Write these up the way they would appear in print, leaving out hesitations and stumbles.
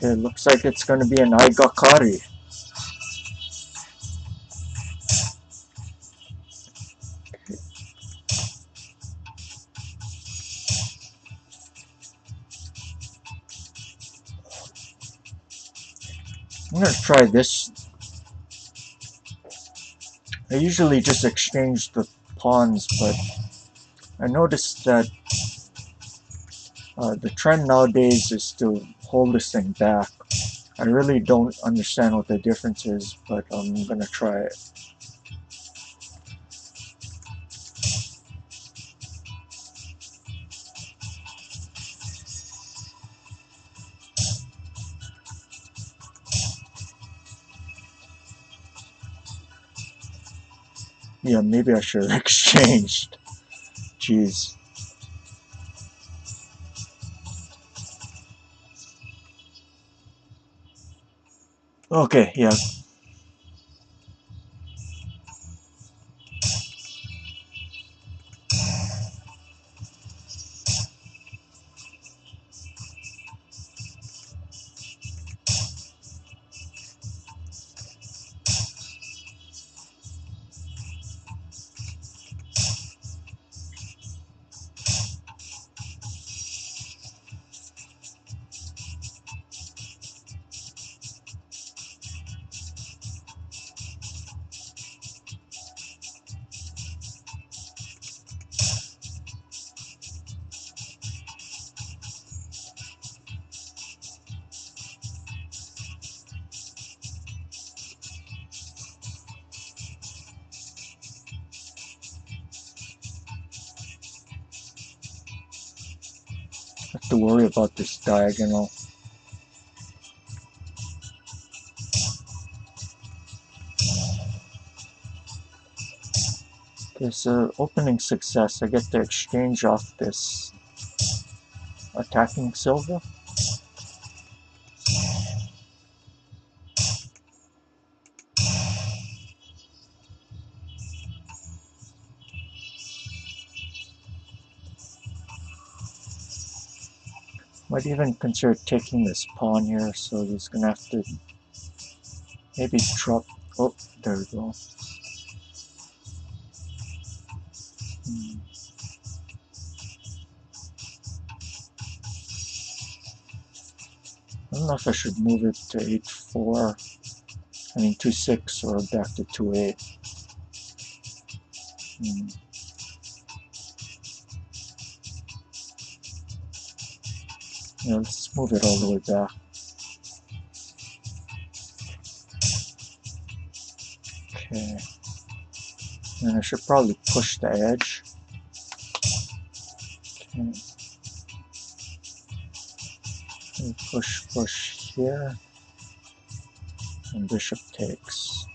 Okay, looks like it's gonna be an Aigakari. I'm gonna try this. I usually just exchange the pawns, but I noticed that the trend nowadays is to hold this thing back. I really don't understand what the difference is, but I'm gonna try it. Yeah, maybe I should have exchanged. Jeez. Okay, yeah. Have to worry about this diagonal. Okay, so opening success. I get to exchange off this attacking silver. Might even consider taking this pawn here, so he's gonna have to maybe drop. Oh, there we go. I don't know if I should move it to 8-4. I mean 2-6 or back to 2-8. Yeah, let's move it all the way back. Okay. And I should probably push the edge. Okay. And push here. And bishop takes.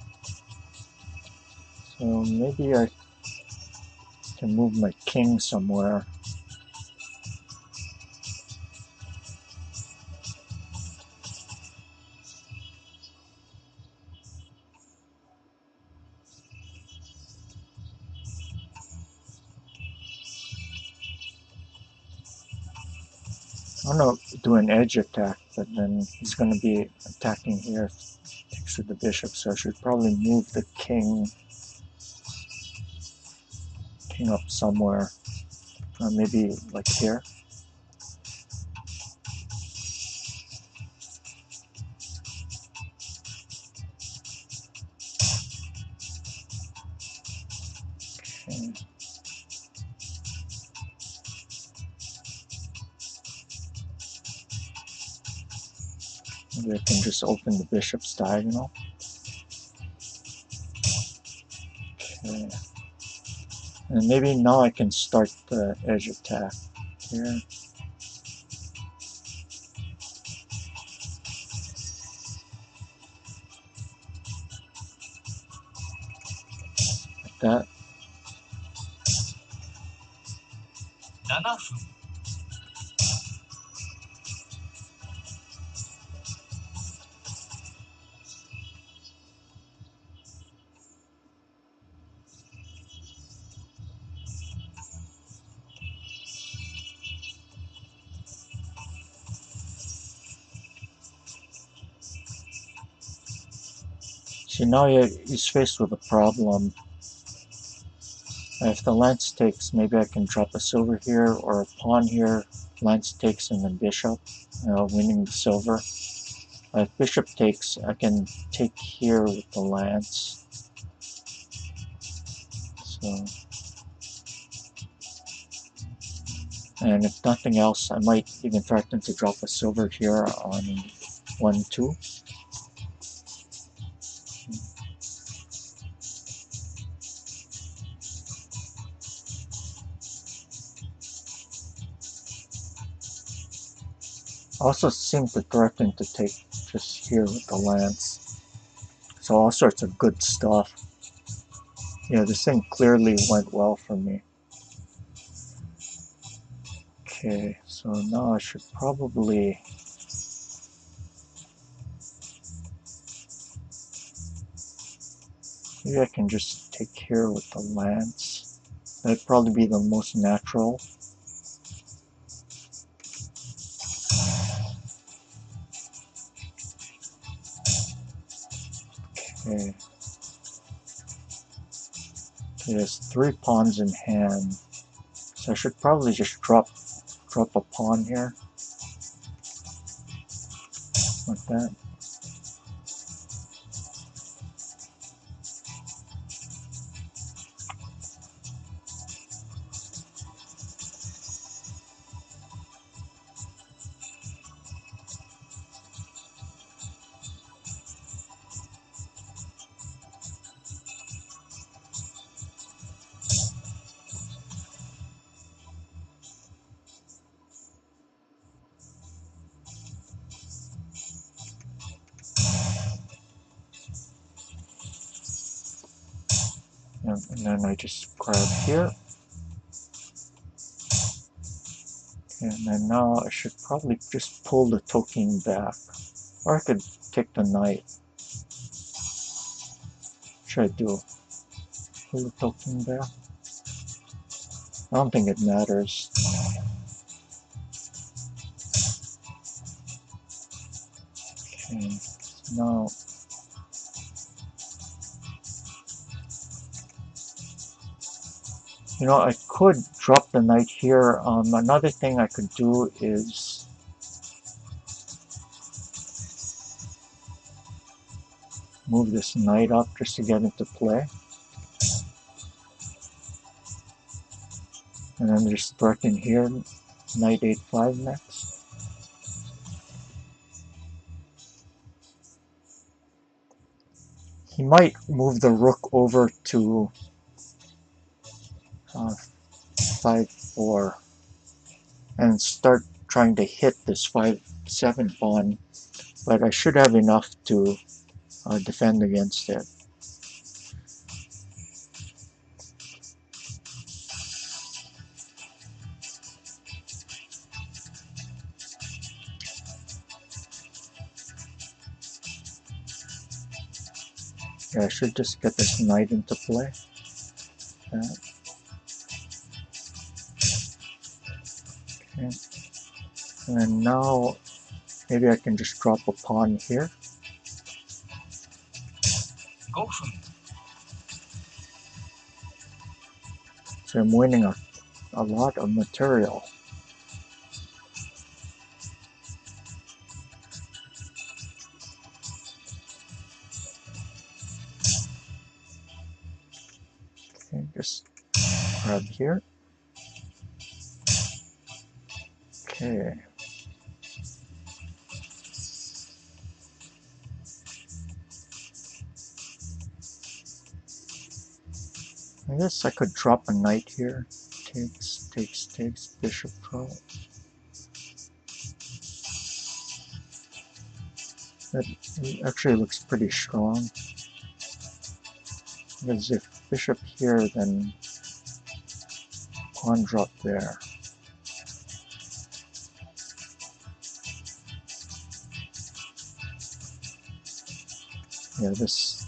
So maybe I can move my king somewhere. I don't know, do an edge attack, but then he's going to be attacking here if he takes with the bishop, so I should probably move the king up somewhere, maybe like here. Okay. Maybe I can just open the bishop's diagonal. Okay. And maybe now I can start the edge attack here. Like that. See, now he's faced with a problem. If the lance takes, maybe I can drop a silver here or a pawn here. Lance takes and then bishop, winning the silver. If bishop takes, I can take here with the lance. So, and if nothing else, I might even threaten to drop a silver here on 1-2. I also seem to threaten to take just here with the lance. So all sorts of good stuff. Yeah, this thing clearly went well for me. Okay, so now I should probably... Maybe I can just take here with the lance. That'd probably be the most natural. Okay. There's 3 pawns in hand. So I should probably just drop a pawn here. Like that. And then I just grab here. And then now I should probably just pull the token back. Or I could take the knight. What should I do? Pull the token back? I don't think it matters. Okay, so now... You know, I could drop the knight here. Another thing I could do is move this knight up just to get into play. And then just threaten here, knight 8-5 next. He might move the rook over to 5-4 and start trying to hit this 5-7 pawn, but I should have enough to defend against it. Yeah, I should just get this knight into play. Okay. And now maybe I can just drop a pawn here. Go for it. So I'm winning a lot of material. Okay, just grab here. Okay. I guess I could drop a knight here. Takes, bishop draw. That actually looks pretty strong. Because if bishop here, then pawn drop there. Yeah, this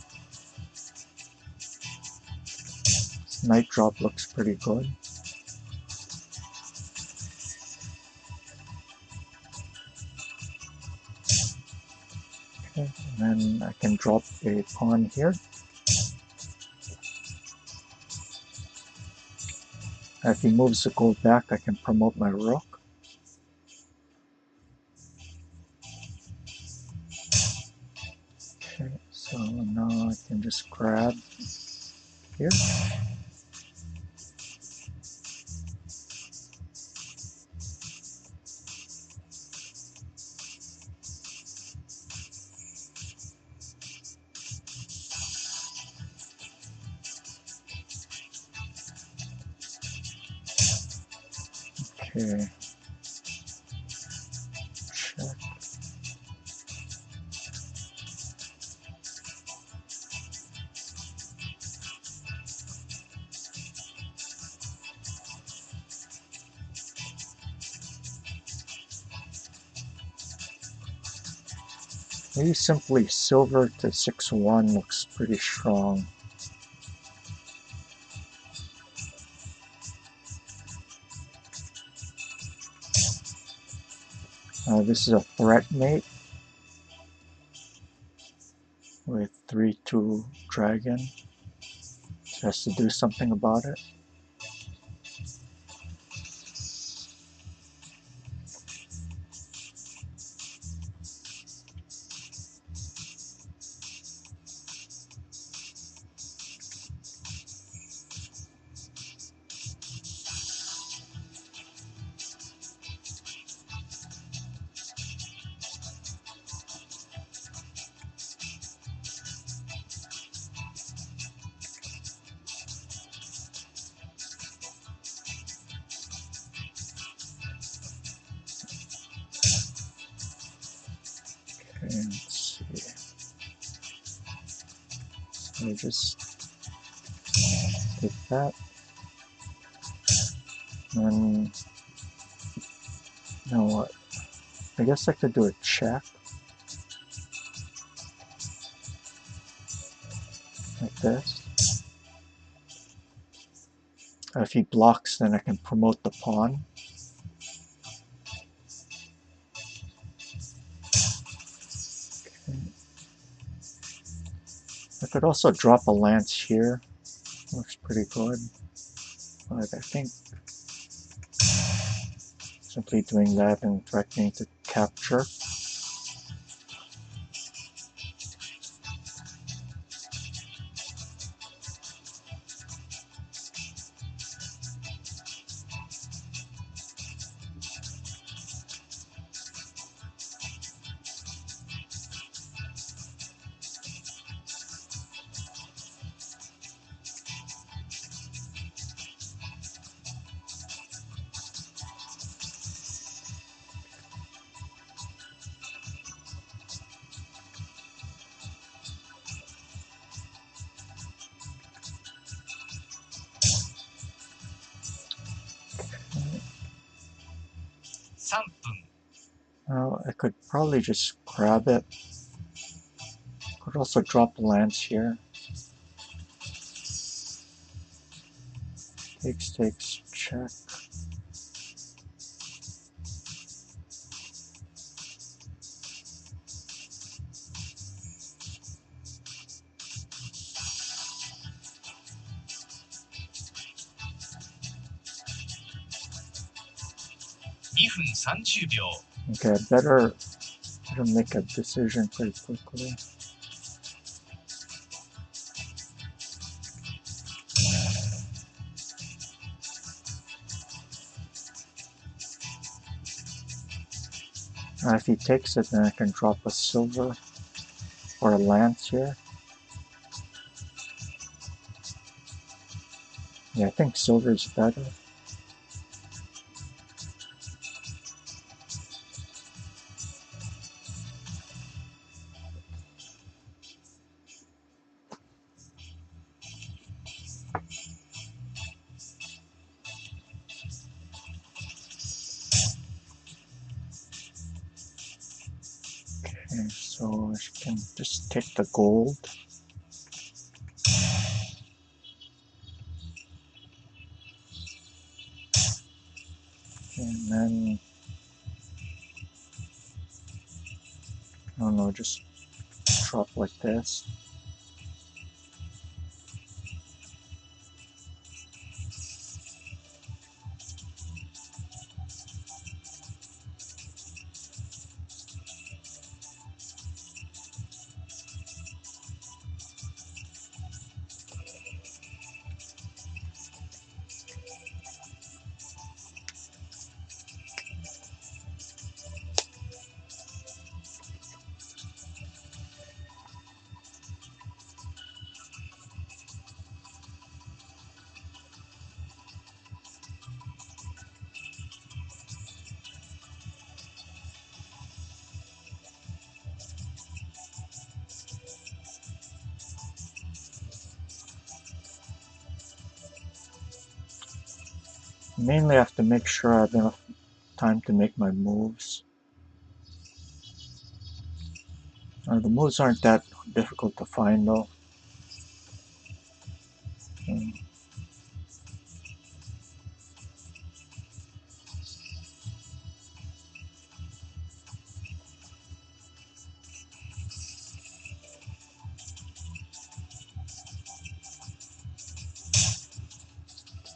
knight drop looks pretty good. Okay, and then I can drop a pawn here. If he moves the gold back, I can promote my rook. Okay, so now I can just grab here. Okay. Check. Maybe simply silver to 6-1 looks pretty strong. This is a threat mate with 3-2 dragon. So has to do something about it. Okay, let's see. So I just take that. And you know what? I guess I could do a check. Like this. If he blocks, then I can promote the pawn. Okay. I could also drop a lance here. Looks pretty good. But I think simply doing that and threatening to capture. Well, I could probably just grab it. Could also drop a lance here. Takes, check. Okay, I better make a decision pretty quickly. If he takes it, then I can drop a silver or a lance here. Yeah, I think silver is better. Okay, so I can just take the gold. And then, I don't know, just drop like this. Mainly I have to make sure I have enough time to make my moves. The moves aren't that difficult to find though.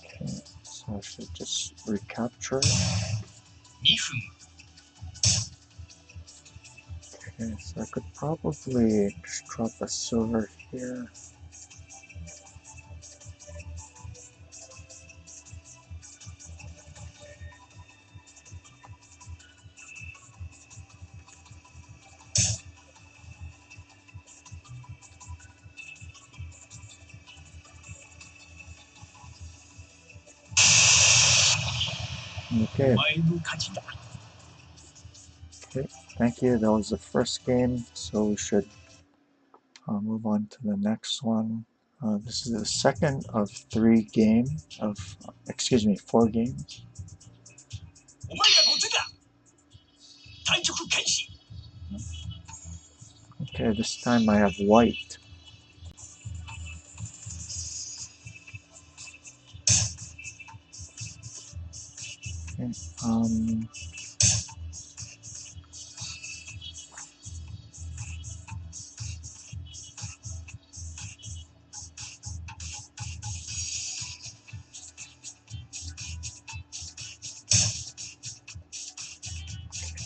Okay, so I should just recapture it. Okay, so I could probably just drop a silver here. Okay. Okay, thank you. That was the first game, so we should move on to the next one. This is the second of 4 games. Okay, this time I have white. Okay,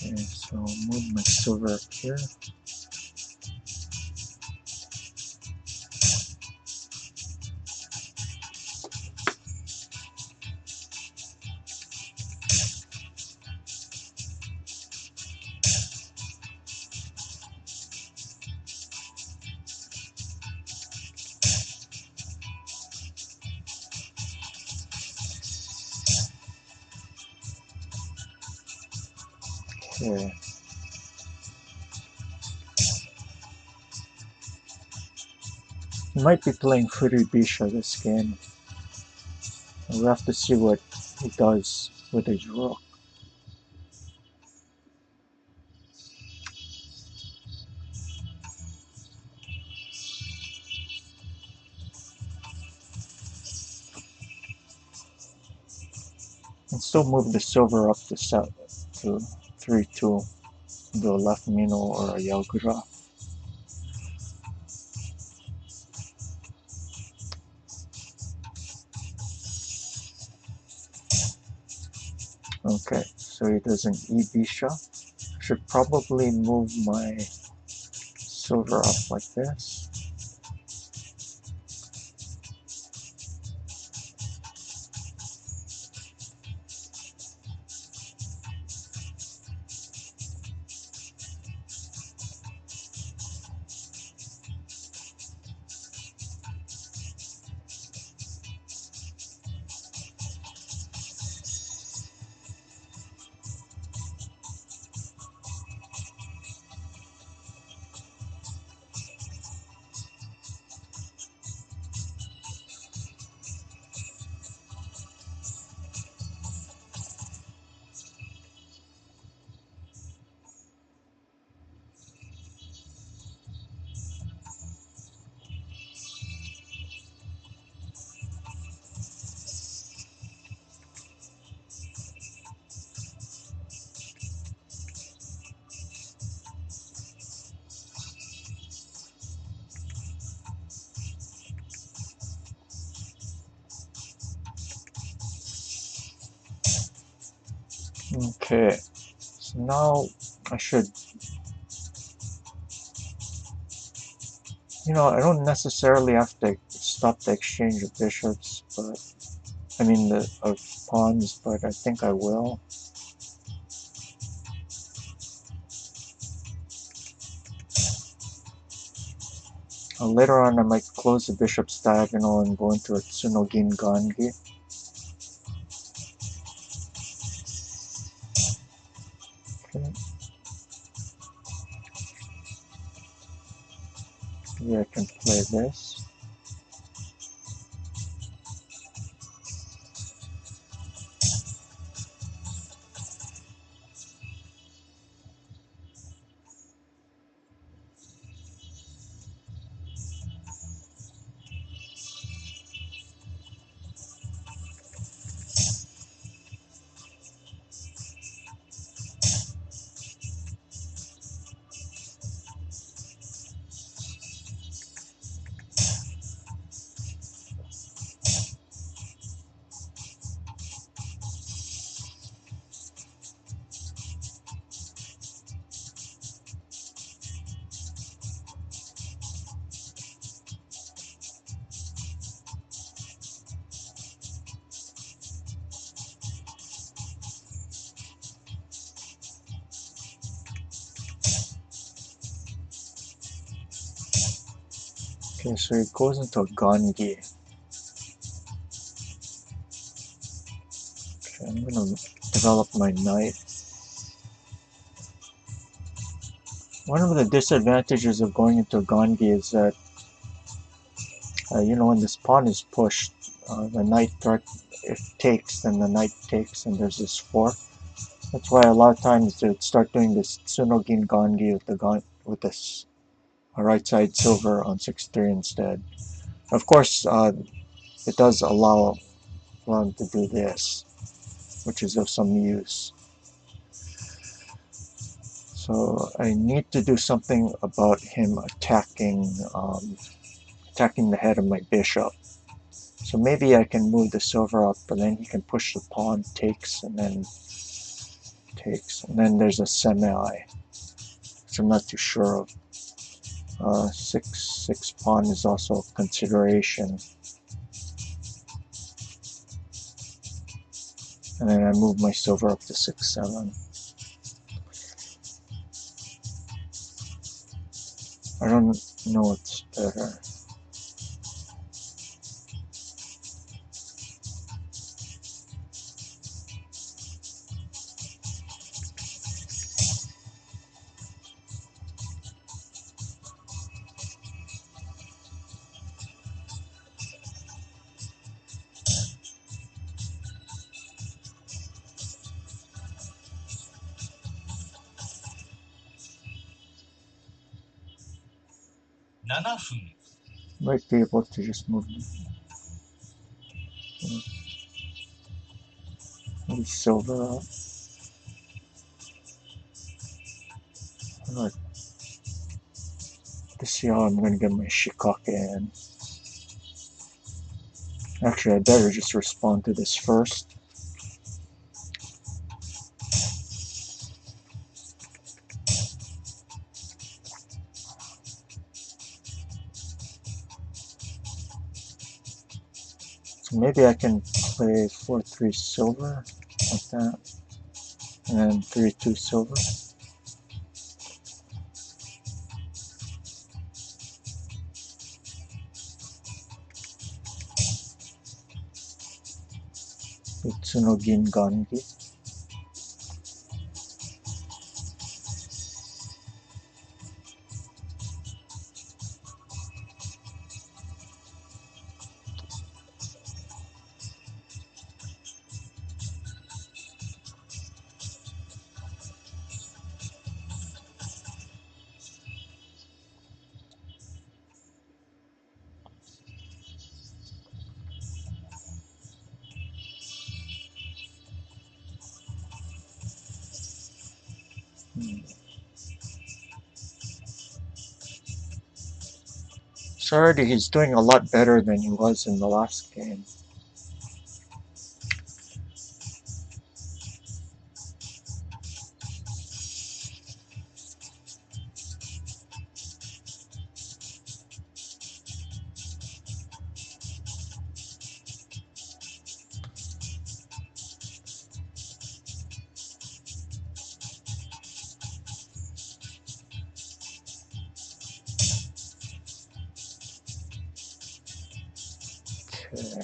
okay, so I'll move my silver up here. Okay. He might be playing Furibisha this game. We'll have to see what he does with his rook. And still move the silver up to 3-2. Do a left mino or a Yagura. Okay, so he does an E-Bisha. Should probably move my silver up like this. Okay, so now I should, I don't necessarily have to stop the exchange of bishops, but I mean of pawns, but I think I will. Later on, I might close the bishop's diagonal and go into a tsunogin gangi. Okay. Maybe I can play this. Okay, so he goes into a gangi. Okay, I'm gonna develop my knight. One of the disadvantages of going into a gangi is that, when this pawn is pushed, the knight if takes, then the knight takes, and there's this fork. That's why a lot of times they would start doing this tsunogin gangi with this right side silver on 6-3 instead. Of course, it does allow them to do this, which is of some use. So I need to do something about him attacking the head of my bishop. So maybe I can move the silver up, but then he can push the pawn, takes, and then takes. And then there's a semi, which I'm not too sure of. 6 pawn is also a consideration. And then I move my silver up to 6-7. I don't know what's better. Might be able to just move the silver up. Alright. To see how I'm going to get my shikake in. Actually, I better just respond to this first. So maybe I can play 4-3 silver, like that, and then 3-2 silver. Tsunogin gangi. So already he's doing a lot better than he was in the last game. Okay.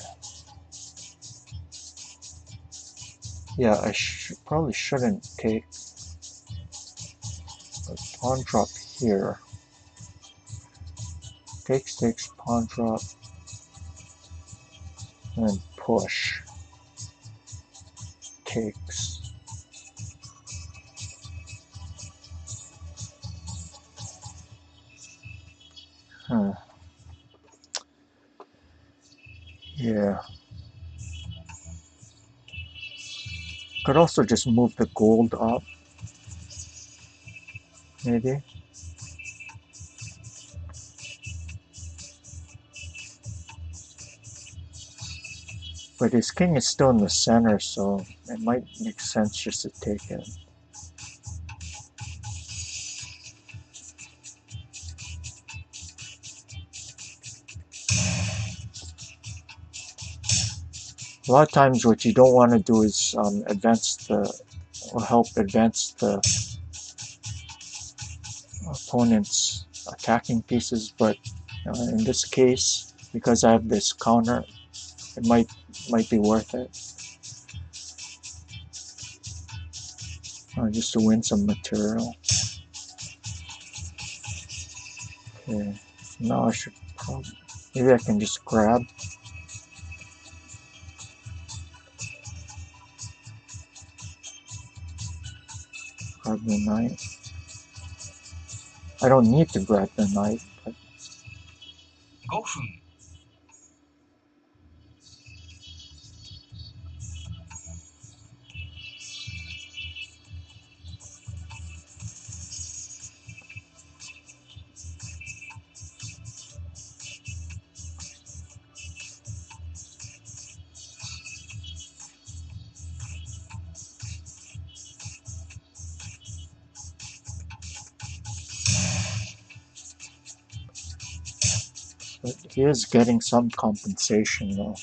Yeah, I probably shouldn't take a pawn drop here. Takes, pawn drop, and then push. Takes. Huh. Yeah. Could also just move the gold up, maybe. But his king is still in the center, so it might make sense just to take it. A lot of times what you don't want to do is advance the, or help advance the opponent's attacking pieces, but in this case, because I have this counter, it might be worth it. Just to win some material. Okay, now I should probably, maybe I can just grab. Grab the knight. I don't need to grab the knight, but 5分 he is getting some compensation though.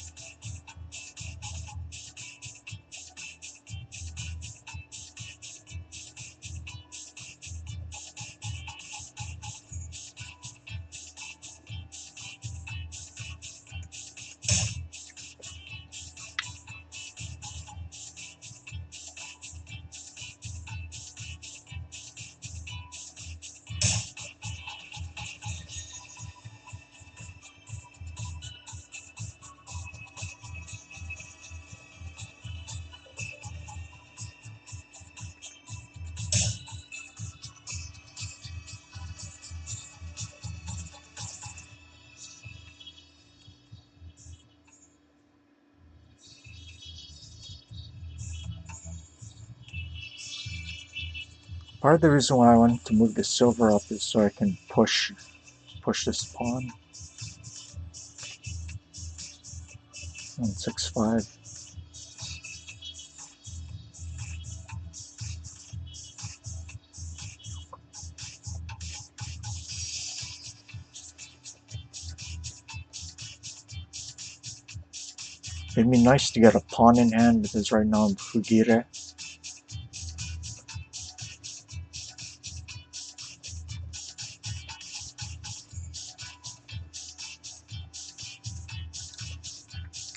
Part of the reason why I wanted to move the silver up is so I can push this pawn on 6-5. It'd be nice to get a pawn in hand because right now I'm fugire.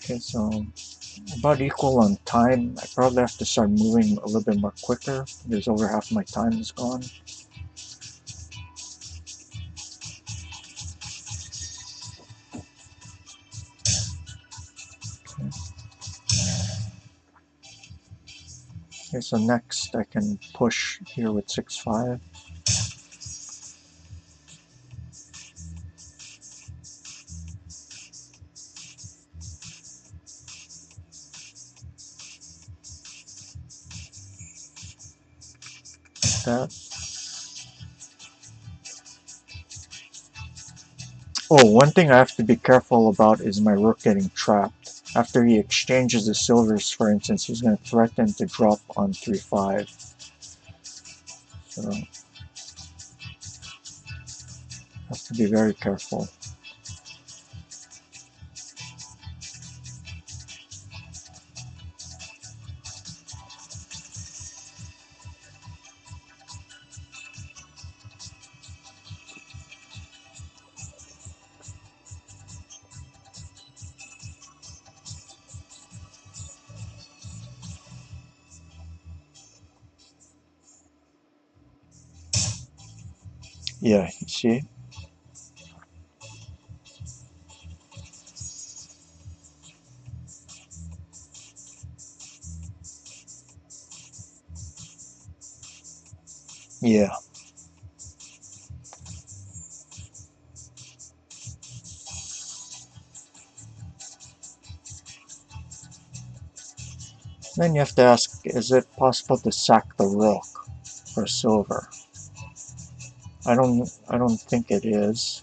Okay, so about equal on time. I probably have to start moving a little bit more quicker because over half my time is gone. Okay, so next I can push here with 6-5. Like that. Oh, one thing I have to be careful about is my rook getting trapped. After he exchanges the silvers, for instance, he's going to threaten to drop on 3-5. So, have to be very careful. Yeah, you see? Yeah. Then you have to ask, is it possible to sack the rook for silver? I don't think it is.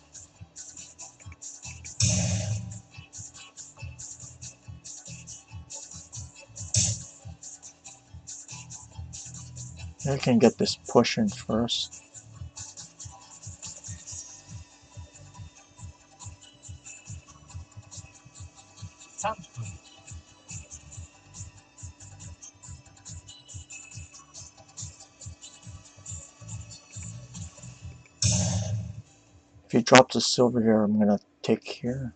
I can get this push in first. 3分 If he drops a silver here, I'm gonna take here.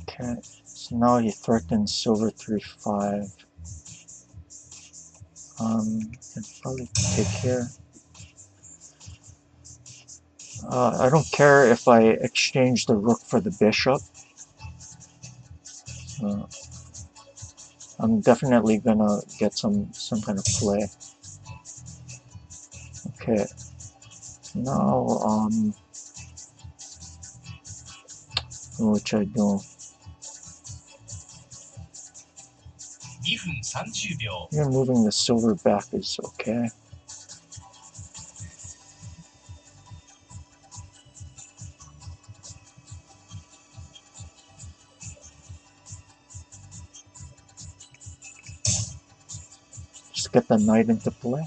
Okay, so now he threatens silver 3-5. Can probably take here. I don't care if I exchange the rook for the bishop. I'm definitely gonna get some kind of play. Okay, now what should I do? 2分30秒 Even moving the silver back is okay. Just get the knight into play.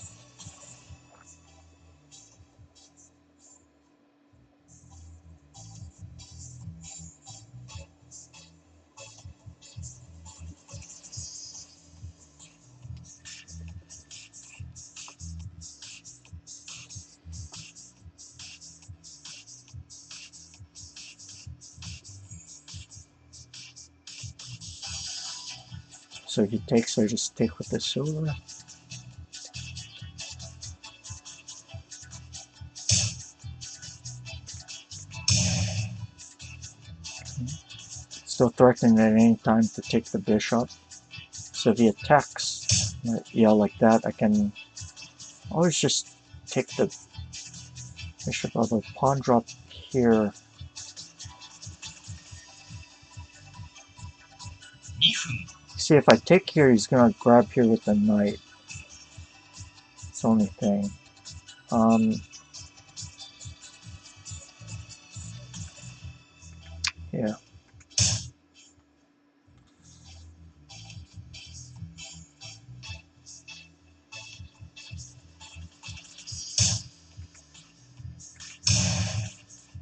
So if he takes, I just take with the silver. Still threatening at any time to take the bishop. So if he attacks, yeah, like that, I can always just take the bishop, although pawn drop here. 2分 See, if I take here, he's gonna grab here with the knight. It's the only thing. Yeah.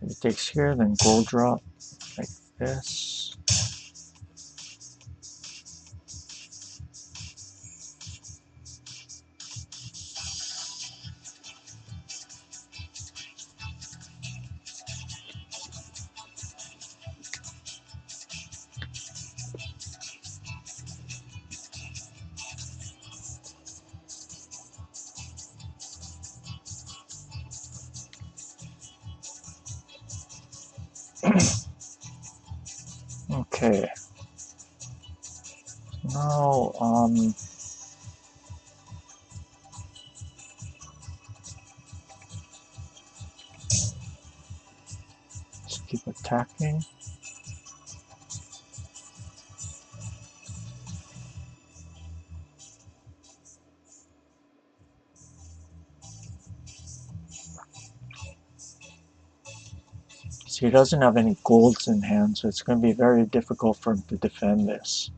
If he takes here, then gold drop, like this. Okay. Now, just keep attacking. So he doesn't have any golds in hand, so it's going to be very difficult for him to defend this.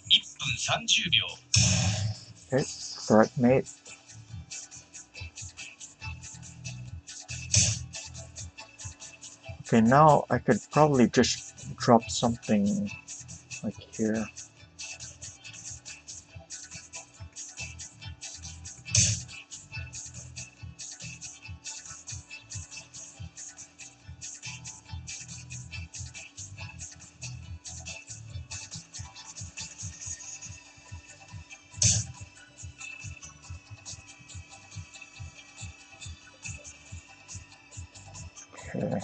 1分30秒 Okay, threat mate. Okay, now I could probably just drop something like here. Okay.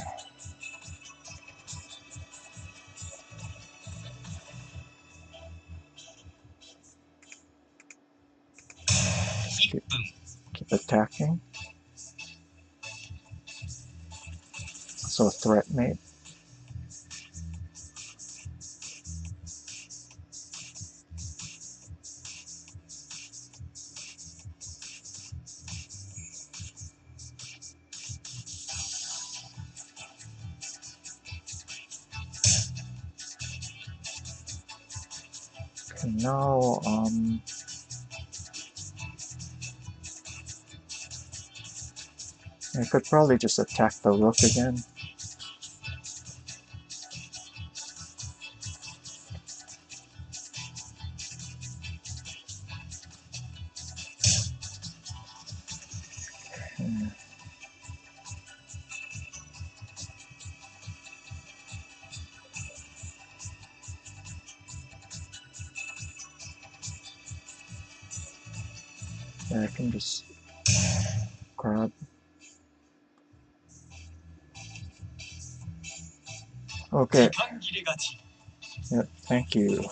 Just 1分 keep attacking. So threat mate. Okay, now I could probably just attack the rook again. Hmm. Yeah, I can just grab. Okay. 時間切れ勝ち Yep, thank you.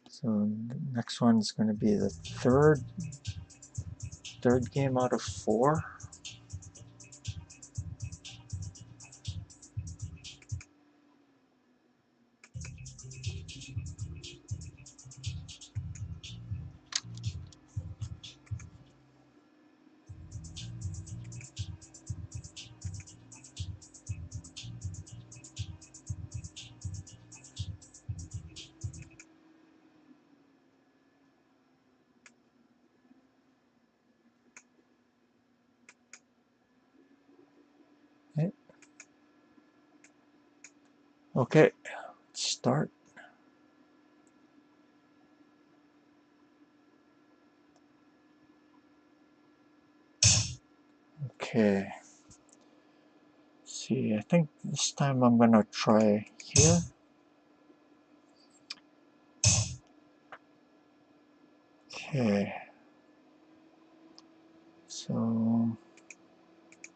So the next one is going to be the third game out of 4. Okay, let's start. Okay. See, I think this time I'm gonna try here. Okay. So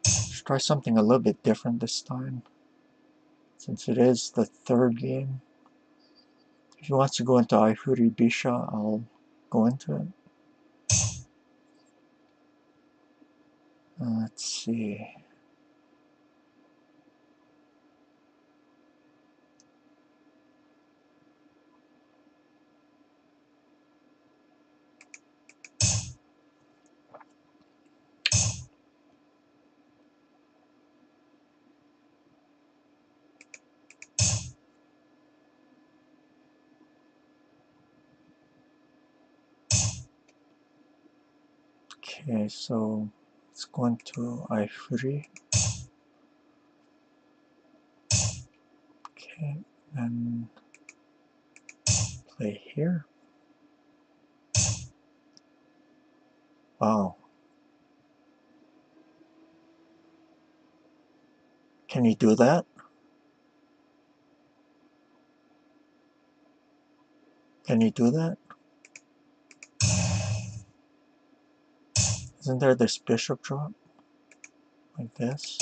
let's try something a little bit different this time, since it is the third game. If he wants to go into Aihuri Bisha, I'll go into it. Let's see. Okay, so let's go into Aihuri. Okay, and play here. Wow. Can you do that? Can you do that? Isn't there this bishop drop? Like this?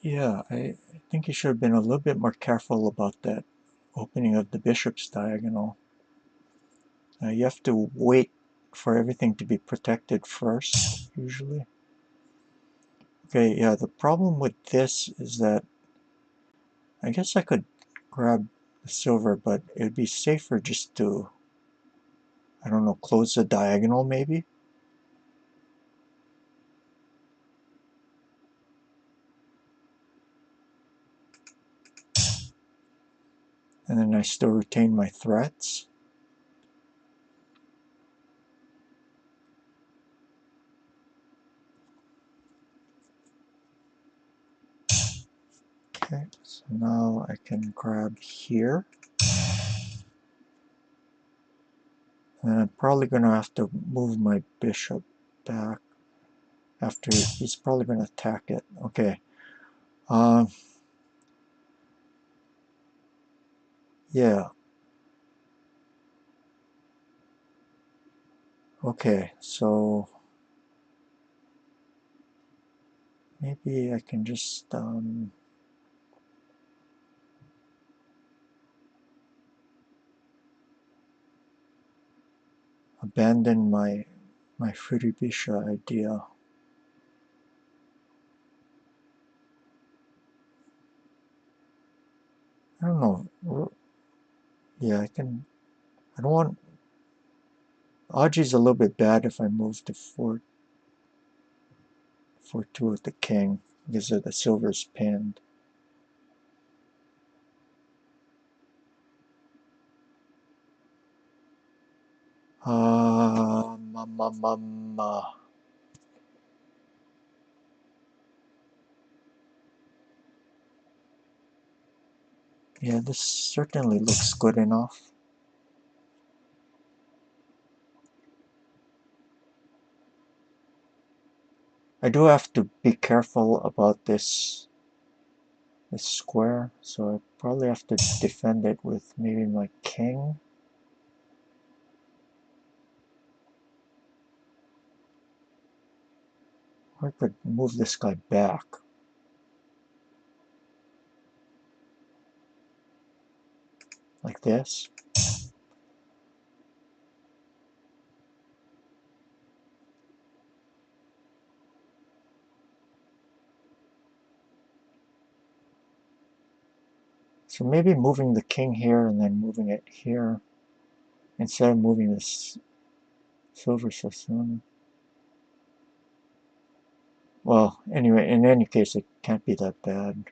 Yeah, I think you should have been a little bit more careful about that opening of the bishop's diagonal. You have to wait for everything to be protected first, usually. Okay, yeah, the problem with this is that I guess I could grab the silver, but it'd be safer just to, I don't know, close the diagonal maybe? And then I still retain my threats. Okay, so now I can grab here. And I'm probably going to have to move my bishop back after he's probably going to attack it. Okay. Yeah. Okay, so maybe I can just abandon my Furibisha idea. I don't know. Yeah, I don't want. Aji's a little bit bad if I move to 4-2 with the king because of the silver's pinned. Yeah, this certainly looks good enough. I do have to be careful about this square, so I probably have to defend it with maybe my king. Or I could move this guy back. Like this. So maybe moving the king here and then moving it here instead of moving this silver so soon. Well, anyway, in any case, it can't be that bad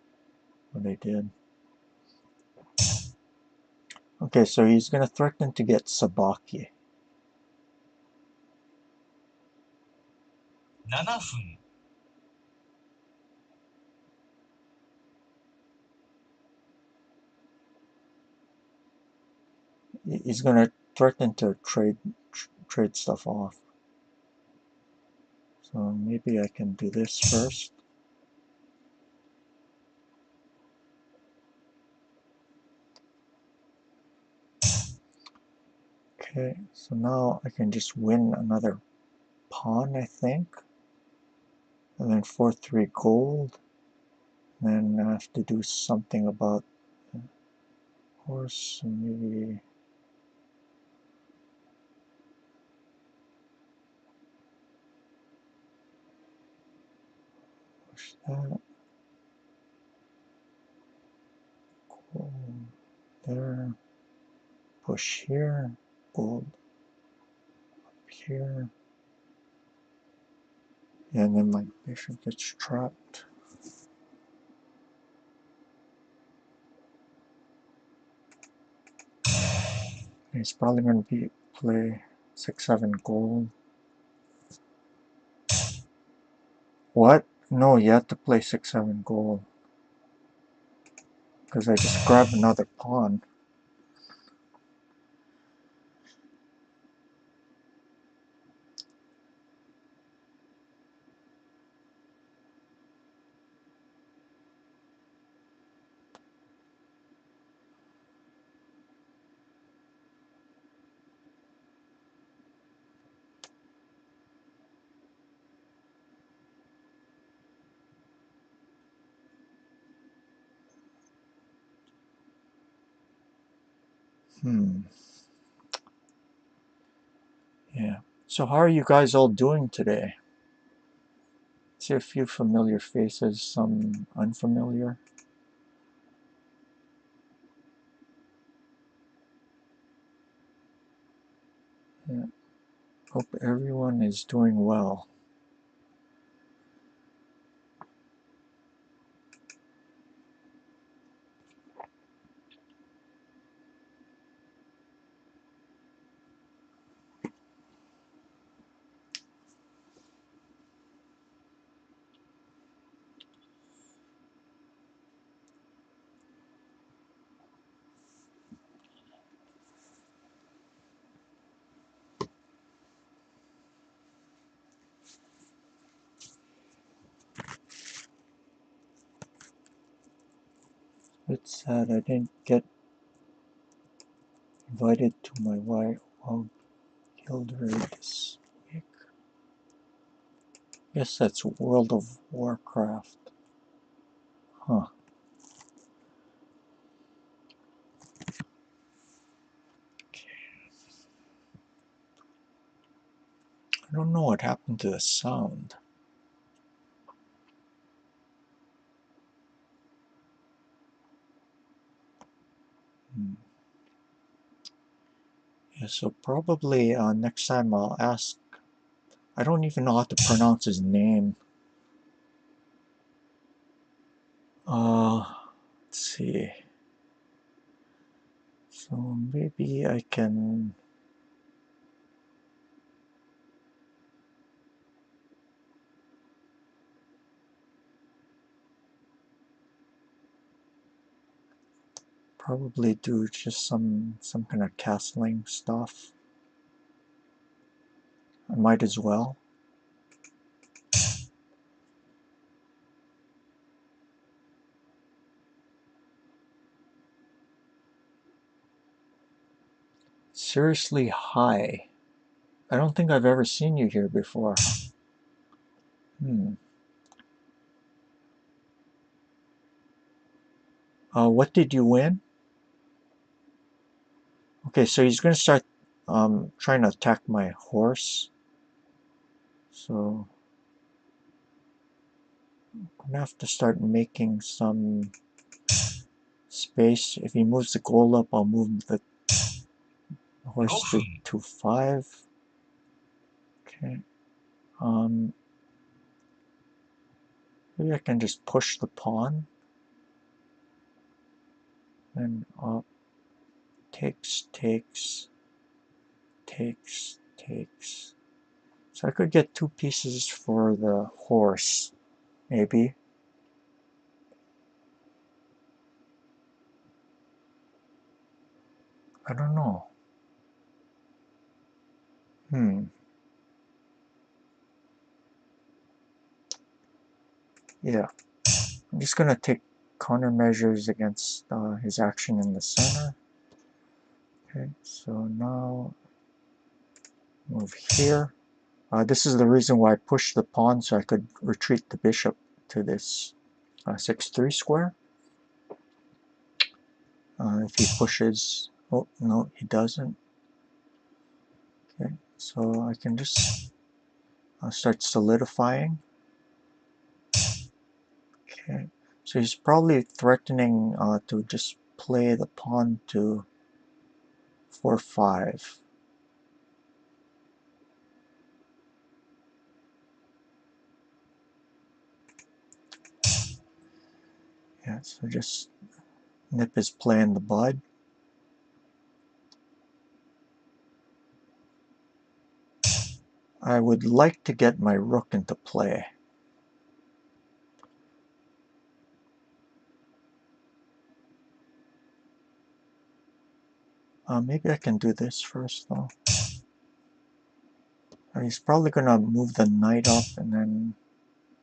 what I did. Okay, so he's going to threaten to get Sabaki. 7分 He's going to threaten to trade stuff off. So maybe I can do this first. Okay, so now I can just win another pawn, I think. And then 4-3 gold. And then I have to do something about the horse, so maybe push that. Gold there. Push here. Gold up here. And then my bishop gets trapped. He's probably going to play 6-7 gold. What? No, you have to play 6-7 gold. Because I just grabbed another pawn. Yeah. So how are you guys all doing today? See a few familiar faces, some unfamiliar. Yeah. Hope everyone is doing well. bit sad I didn't get invited to my Wild Guild raid this week. Guess that's World of Warcraft. Huh. I don't know what happened to the sound. Yeah, so probably next time I'll ask. I don't even know how to pronounce his name. Let's see. So maybe I can. Probably do just some kind of castling stuff. I might as well. Seriously high. I don't think I've ever seen you here before. What did you win? Okay, so he's gonna start trying to attack my horse. So I'm gonna have to start making some space. If he moves the goal up, I'll move the horse to 5. Okay. Maybe I can just push the pawn. And up. Takes. So I could get 2 pieces for the horse, maybe. I don't know. Yeah. I'm just gonna take countermeasures against his action in the center. Okay, so now move here. This is the reason why I pushed the pawn, so I could retreat the bishop to this 6-3 square. If he pushes... Oh, no, he doesn't. Okay, so I can just start solidifying. Okay, so he's probably threatening to just play the pawn to 4-5. Yeah, so just nip his play in the bud. I would like to get my rook into play. Maybe I can do this first, though. He's probably going to move the knight up and then...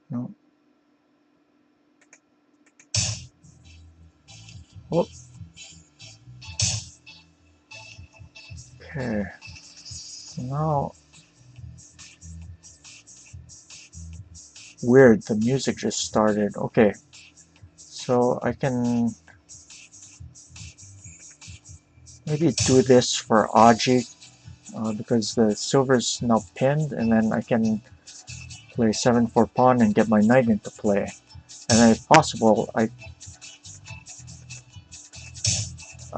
No. Oh. Okay. Now... Weird, the music just started. Okay. So I can... maybe do this for Aji. Because the silver's now pinned, and then I can play 7-4 pawn and get my knight into play. And then if possible, I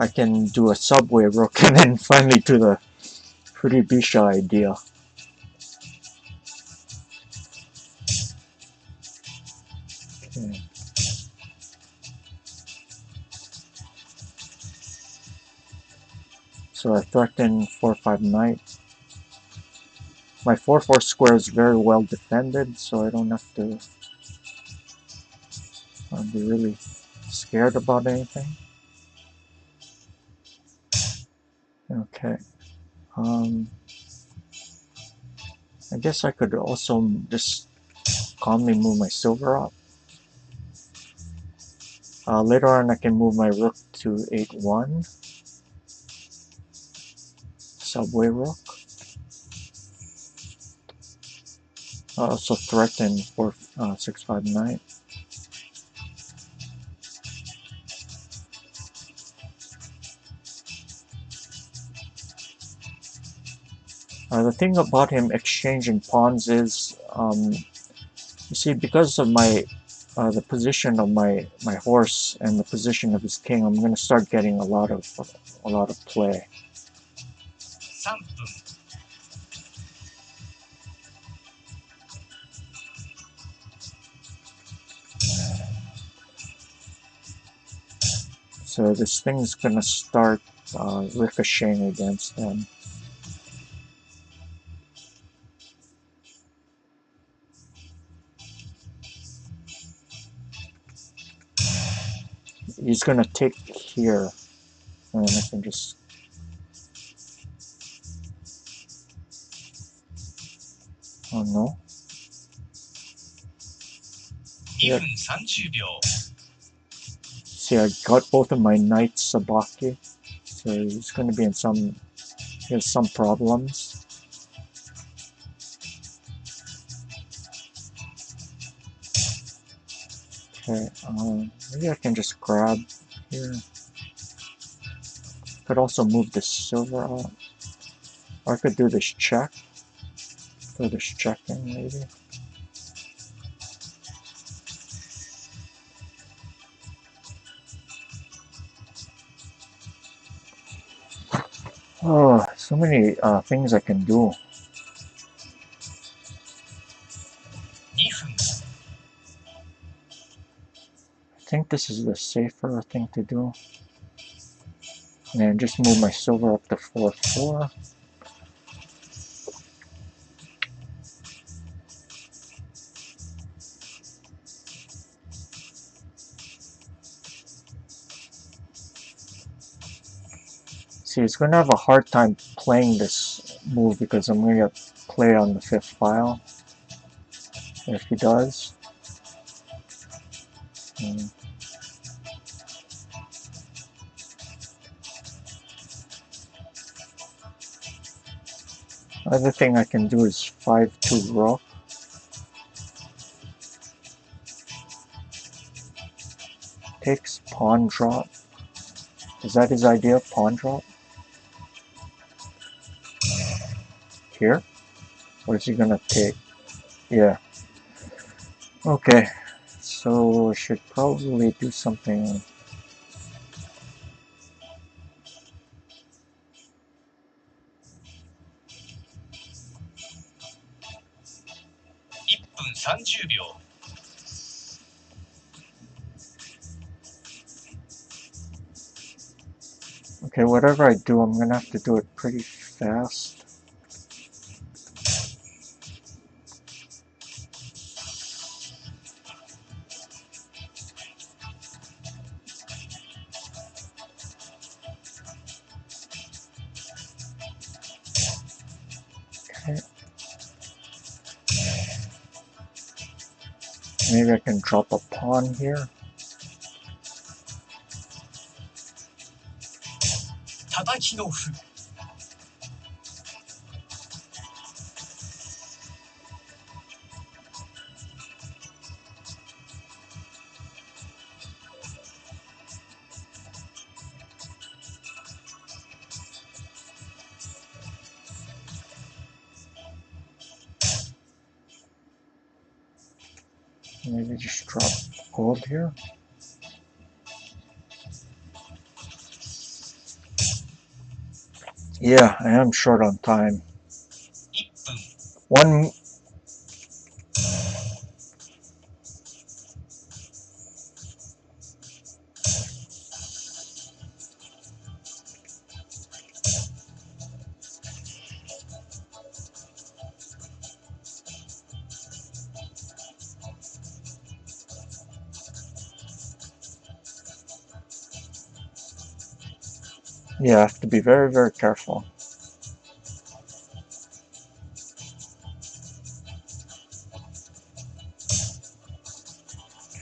can do a subway rook and then finally do the Furibisha idea. Okay. So I threaten 4-5 knight. My 4-4 square is very well defended, so I don't have to be really scared about anything. Okay. I guess I could also just calmly move my silver up. Later on, I can move my rook to 8-1. Subway rook. Also threaten for 6-5 knight. The thing about him exchanging pawns is, you see, because of the position of my horse and the position of his king, I'm going to start getting a lot of play. 3分 So this thing's going to start ricocheting against him. He's going to take here, and I can just... Oh no. 2分30秒 See, I got both of my knights sabaki, so he's going to be in some... He has some problems. Okay, maybe I can just grab here. Could also move this silver out. Or I could do this check. Do this checking, maybe. Oh, so many things I can do. 2分 I think this is the safer thing to do. And just move my silver up to 4-4. See, he's going to have a hard time playing this move because I'm going to play on the 5th file. If he does. Other thing I can do is 5-2 rook. Takes pawn drop. Is that his idea? Pawn drop? Here? Or is he gonna take? Yeah. Okay. So I should probably do something. 1分30秒 Okay, whatever I do, I'm gonna have to do it pretty fast. Okay. Maybe I can drop a pawn here. 叩きの歩 Maybe just drop gold here. Yeah, I am short on time. 1分 One... Yeah, I have to be very, very careful.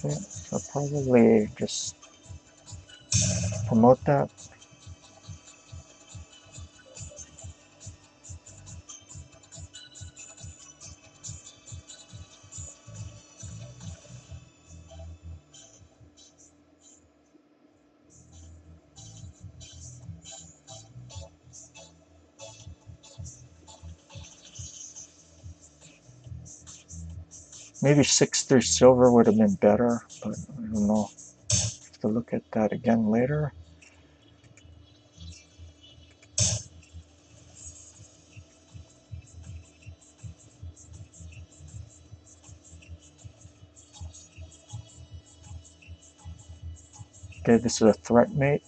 Okay, so probably just promote that. Maybe 6-3 silver would have been better, but I don't know. Have to look at that again later. Okay, this is a threat mate.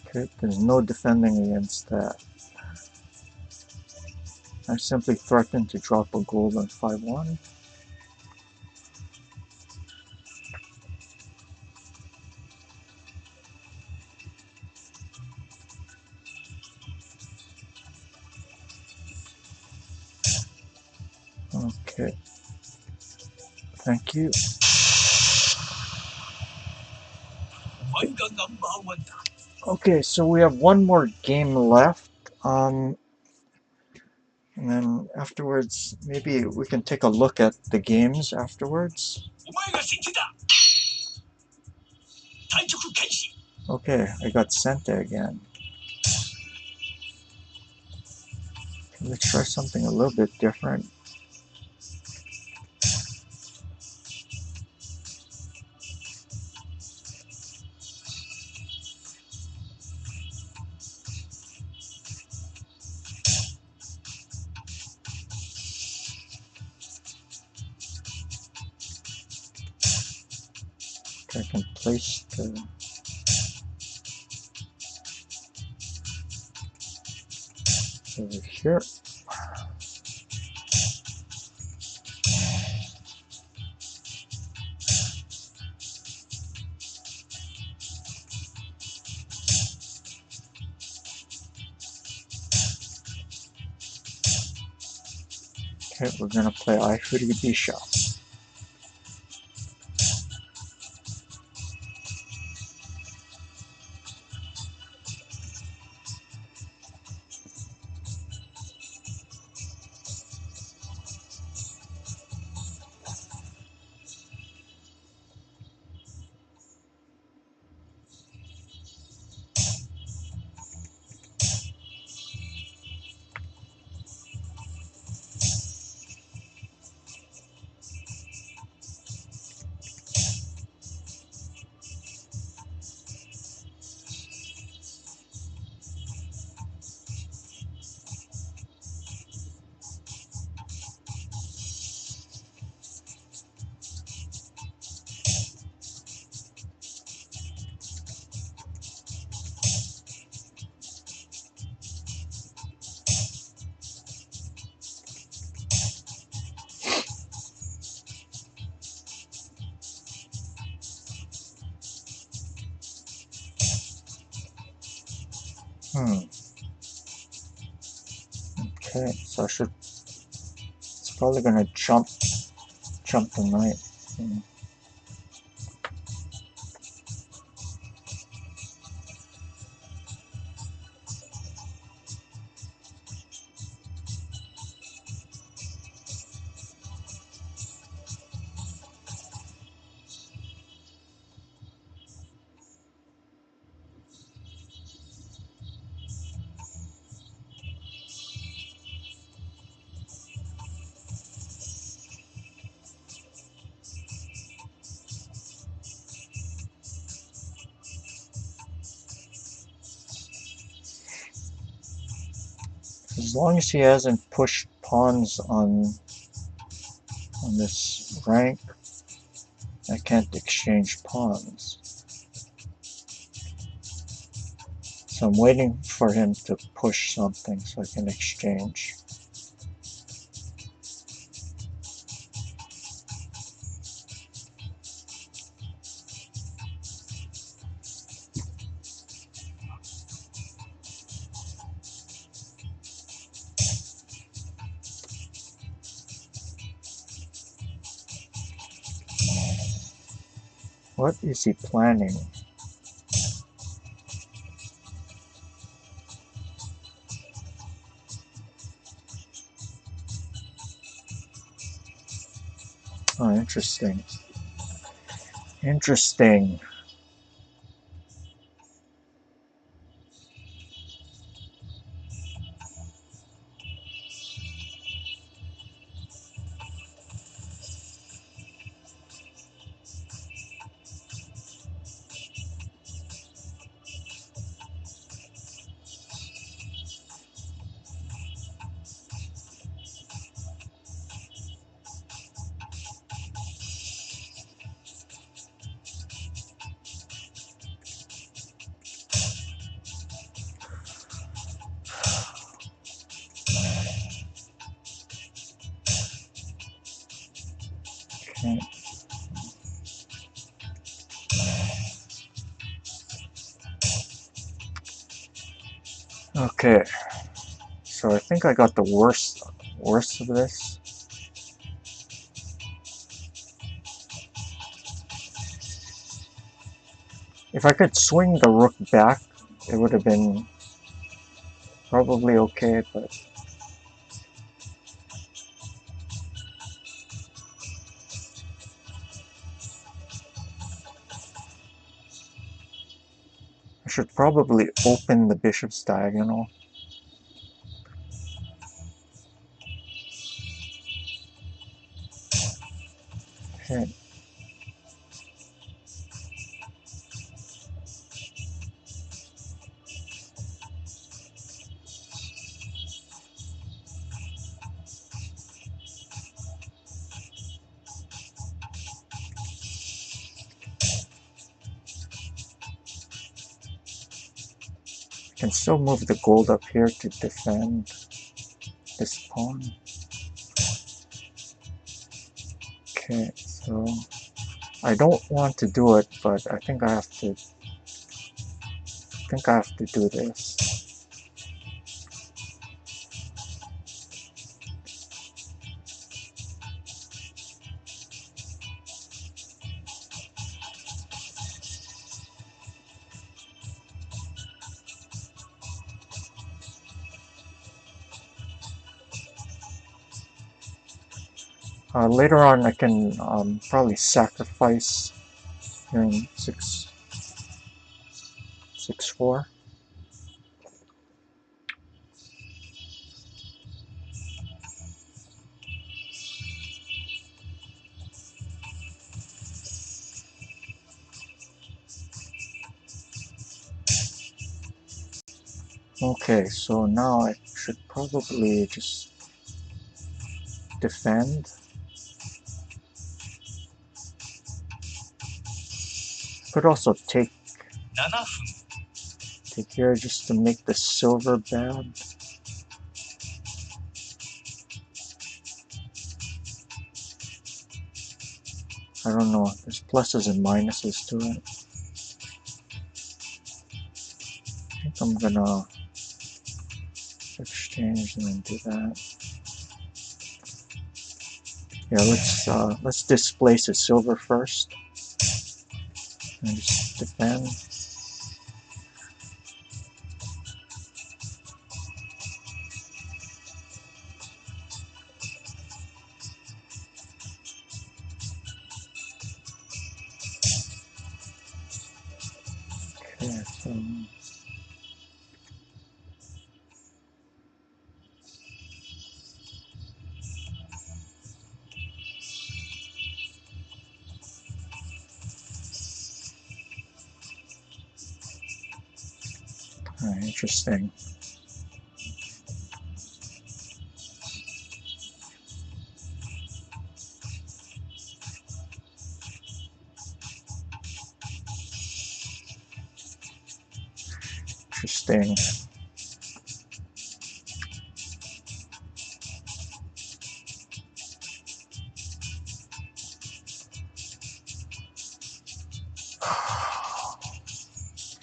Okay, there's no defending against that. I simply threaten to drop a gold on 5-1. Okay, thank you. Okay, so we have one more game left. And then afterwards, maybe we can take a look at the games afterwards. Okay, I got Senta again. Let's try something a little bit different. Okay, I can place the... over here. Okay, we're gonna play Aifuri Bisha. Okay, so I should... it's probably gonna jump the knight. As long as he hasn't pushed pawns on this rank, I can't exchange pawns. So I'm waiting for him to push something so I can exchange. What is he planning? Oh, interesting. Interesting. Okay. Okay. So I think I got the worst of this. If I could swing the rook back, it would have been probably okay, but I should probably open the bishop's diagonal. Okay. I can still move the gold up here to defend this pawn. Okay, so I don't want to do it, but I think I have to do this. Later on I can probably sacrifice here in 6-4. Okay, so now I should probably just defend. Could also take here just to make the silver bad. I don't know, there's pluses and minuses to it. I think I'm gonna exchange and then do that. Yeah, let's displace a silver first. And just defend. Okay, so interesting. Interesting.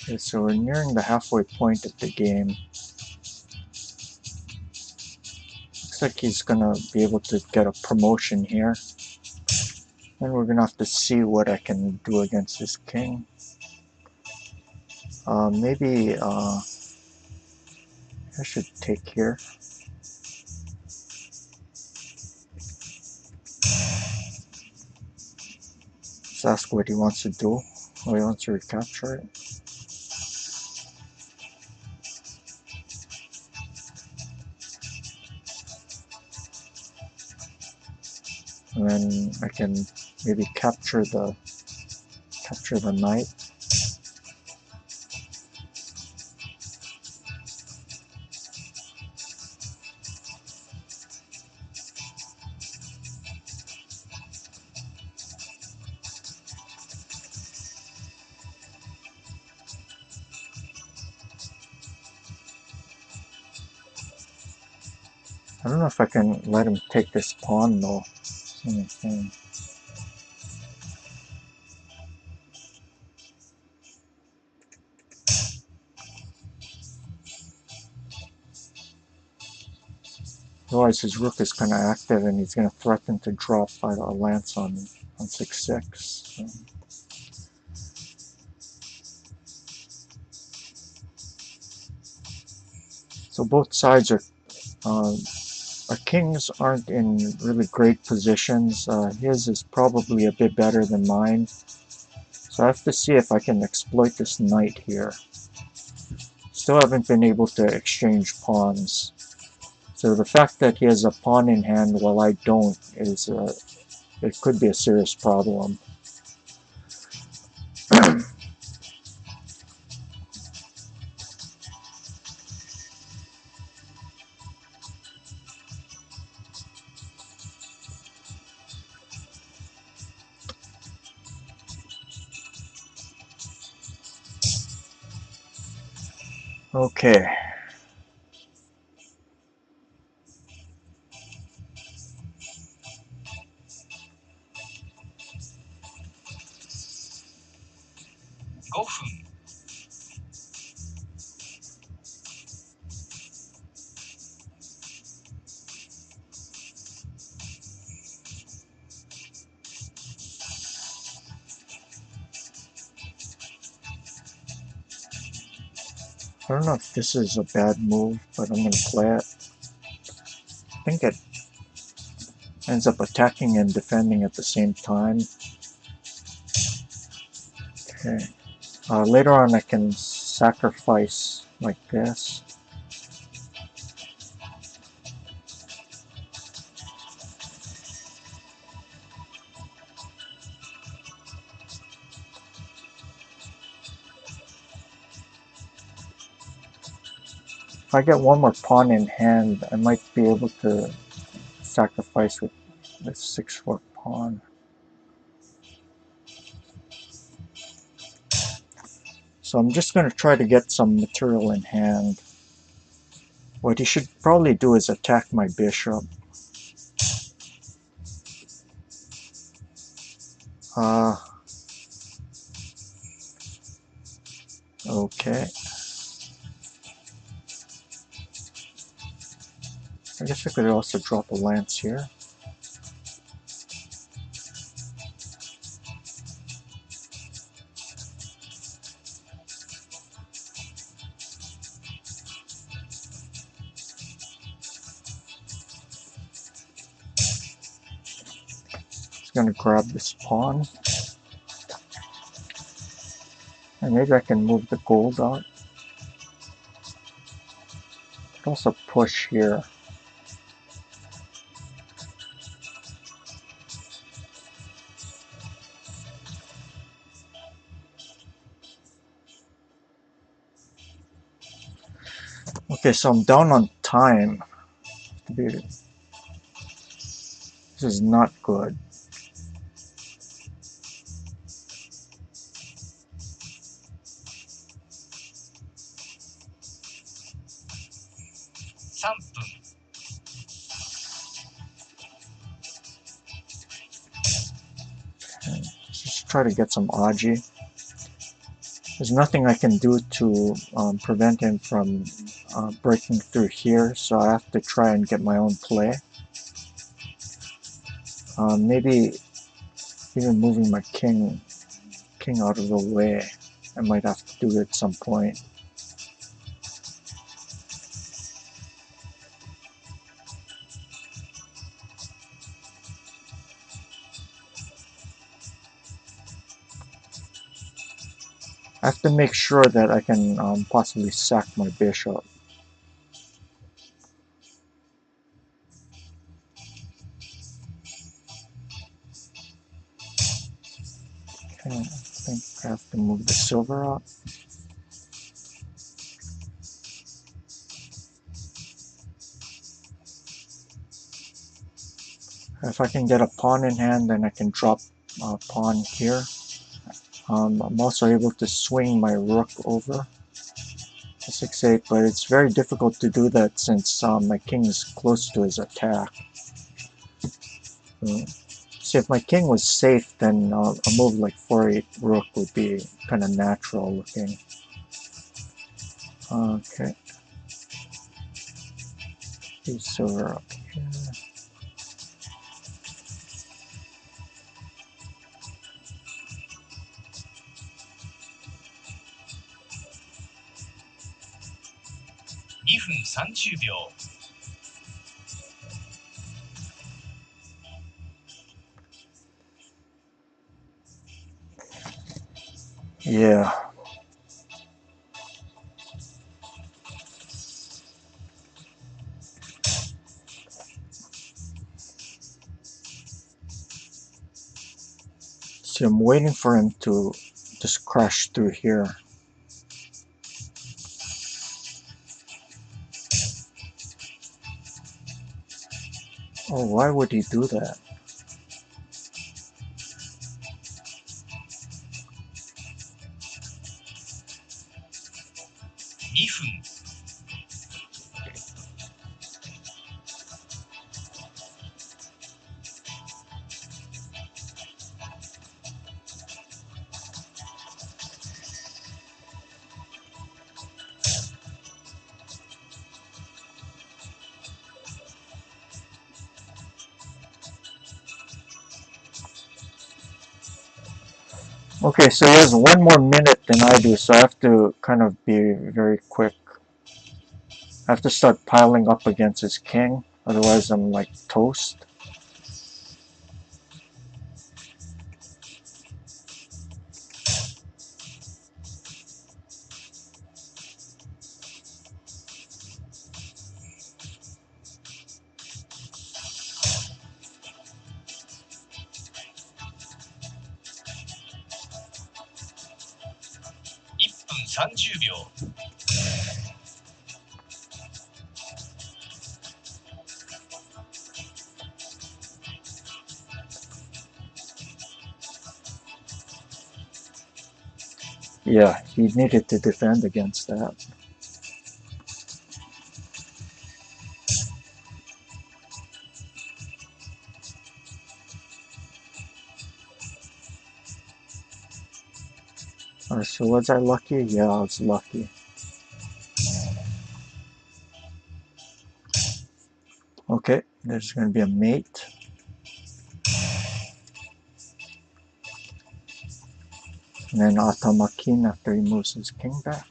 Okay, so we're nearing the halfway point of the game. Looks like he's gonna be able to get a promotion here. Then we're gonna have to see what I can do against this king. Maybe I should take here. Let's ask what he wants to do. Oh, he wants to recapture it. And then I can maybe capture the knight. I don't know if I can let him take this pawn though. Otherwise his rook is kind of active and he's going to threaten to drop a lance on 6-6. So both sides are, our kings aren't in really great positions. His is probably a bit better than mine. So I have to see if I can exploit this knight here. Still haven't been able to exchange pawns. So the fact that he has a pawn in hand while I don't is, it could be a serious problem. Okay. I don't know if this is a bad move, but I'm going to play it. I think it ends up attacking and defending at the same time. Okay. Later on I can sacrifice like this. If I get one more pawn in hand, I might be able to sacrifice with this 6-4 pawn. So I'm just going to try to get some material in hand. What he should probably do is attack my bishop. Okay. I guess I could also drop a lance here. Just going to grab this pawn. And maybe I can move the gold out. Could also push here. Okay, so I'm down on time. This is not good. Okay, just try to get some Aji. There's nothing I can do to prevent him from breaking through here, so I have to try and get my own play. Maybe even moving my king out of the way. I might have to do it at some point. I have to make sure that I can possibly sack my bishop. Okay, I think I have to move the silver up. If I can get a pawn in hand, then I can drop a pawn here. I'm also able to swing my rook over to 6-8, but it's very difficult to do that since my king is close to his attack. See, if my king was safe, then a move like 4-8 rook would be kind of natural looking. Okay. Piece silver up here. Yeah. See, I'm waiting for him to just crash through here. Oh, why would he do that? Okay, so he has one more minute than I do, so I have to kind of be very quick. I have to start piling up against his king, otherwise I'm like toast. Yeah, he needed to defend against that. Alright, so was I lucky? Yeah, I was lucky. Okay, there's going to be a mate. And then Atamakin after he moves his king back.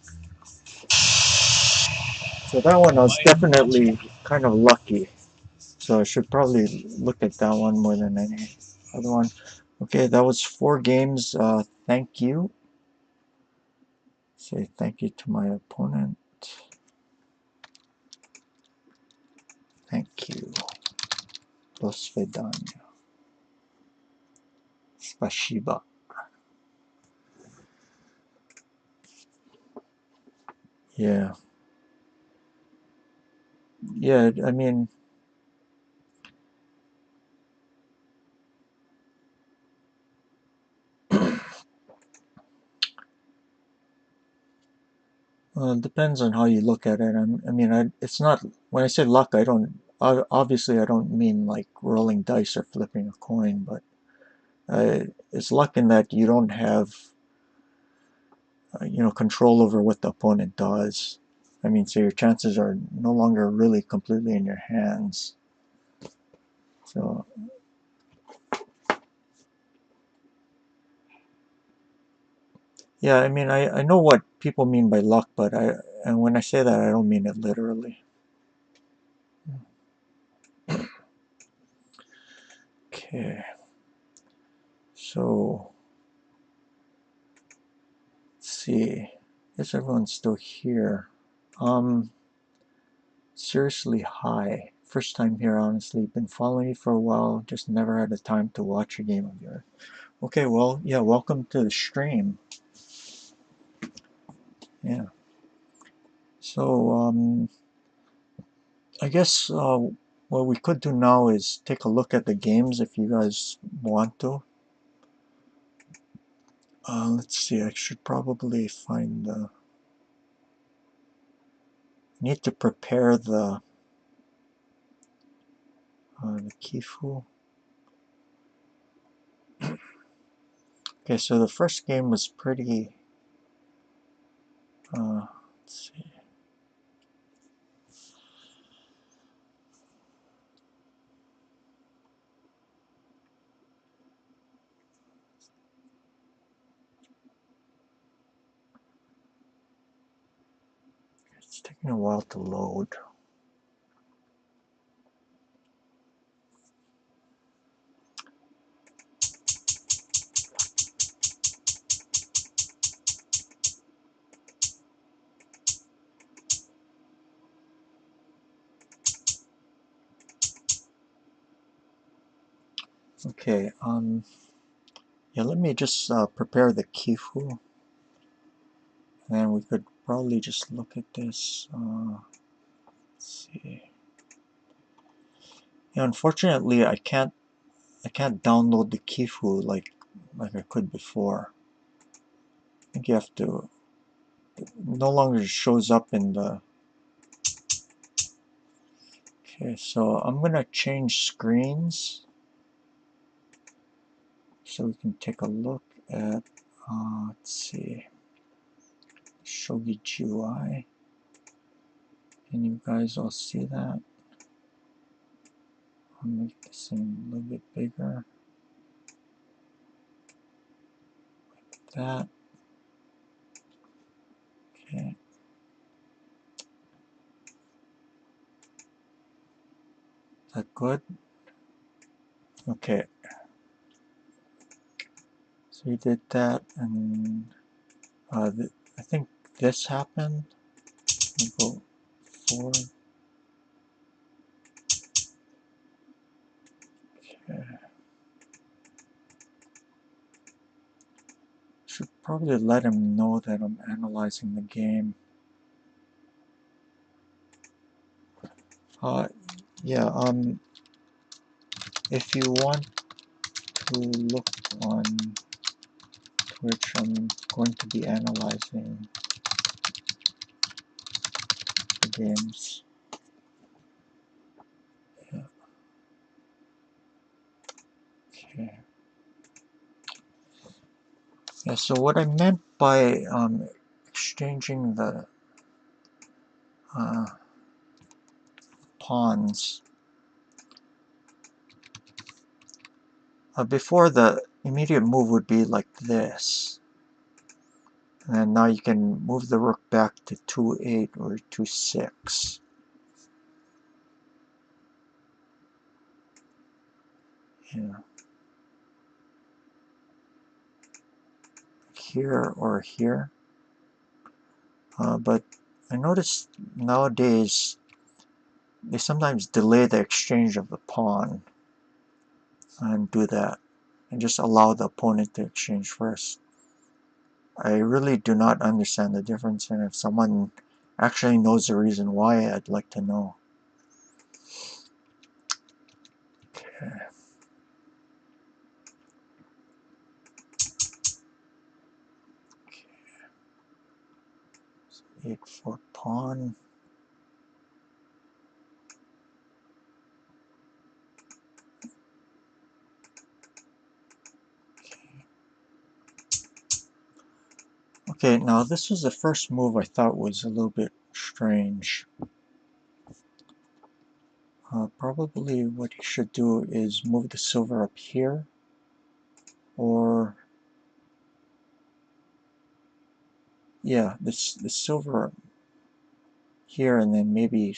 So that one I was definitely kind of lucky. So I should probably look at that one more than any other one. Okay, that was 4 games. Thank you. Say thank you to my opponent. Thank you. До свидания. Спасибо. Yeah. Yeah, I mean, it depends on how you look at it. I mean, it's not, when I say luck, obviously I don't mean like rolling dice or flipping a coin, but it's luck in that you don't have, control over what the opponent does. I mean, so your chances are no longer really completely in your hands. So Yeah, I mean, I know what people mean by luck, but and when I say that, I don't mean it literally. Okay, so let's see. Guess everyone's still here. Seriously, hi. First time here, honestly. Been following you for a while, just never had the time to watch a game of yours. Okay, well, yeah, welcome to the stream. Yeah. So, I guess what we could do now is take a look at the games if you guys want to. Let's see, I should probably find the... Need to prepare the Kifu. Okay, so the first game was pretty... let's see. It's taking a while to load. Okay, yeah, let me just prepare the Kifu. And we could probably just look at this. Let's see. Yeah, unfortunately, I can't download the Kifu like I could before. I think you have to. It no longer shows up in the. Okay, so I'm gonna change screens so we can take a look at. Let's see. ShogiWars. Can you guys all see that? I'll make this thing a little bit bigger. Like that. Okay. Is that good? Okay. So we did that, and I think this happened. We go forward. Okay. Should probably let him know that I'm analyzing the game. Yeah. If you want to look on Twitch, I'm going to be analyzing the games. Yeah. Okay. Yeah, so what I meant by exchanging the pawns, before the immediate move would be like this. And now you can move the rook back to 2-8 or 2-6. Yeah. Here or here. But I noticed nowadays they sometimes delay the exchange of the pawn and do that and just allow the opponent to exchange first. I really do not understand the difference, and if someone actually knows the reason why, I'd like to know. Okay. So 8-4 pawn. Okay, now this was the first move I thought was a little bit strange. Probably what you should do is move the silver up here, or yeah, the silver here, and then maybe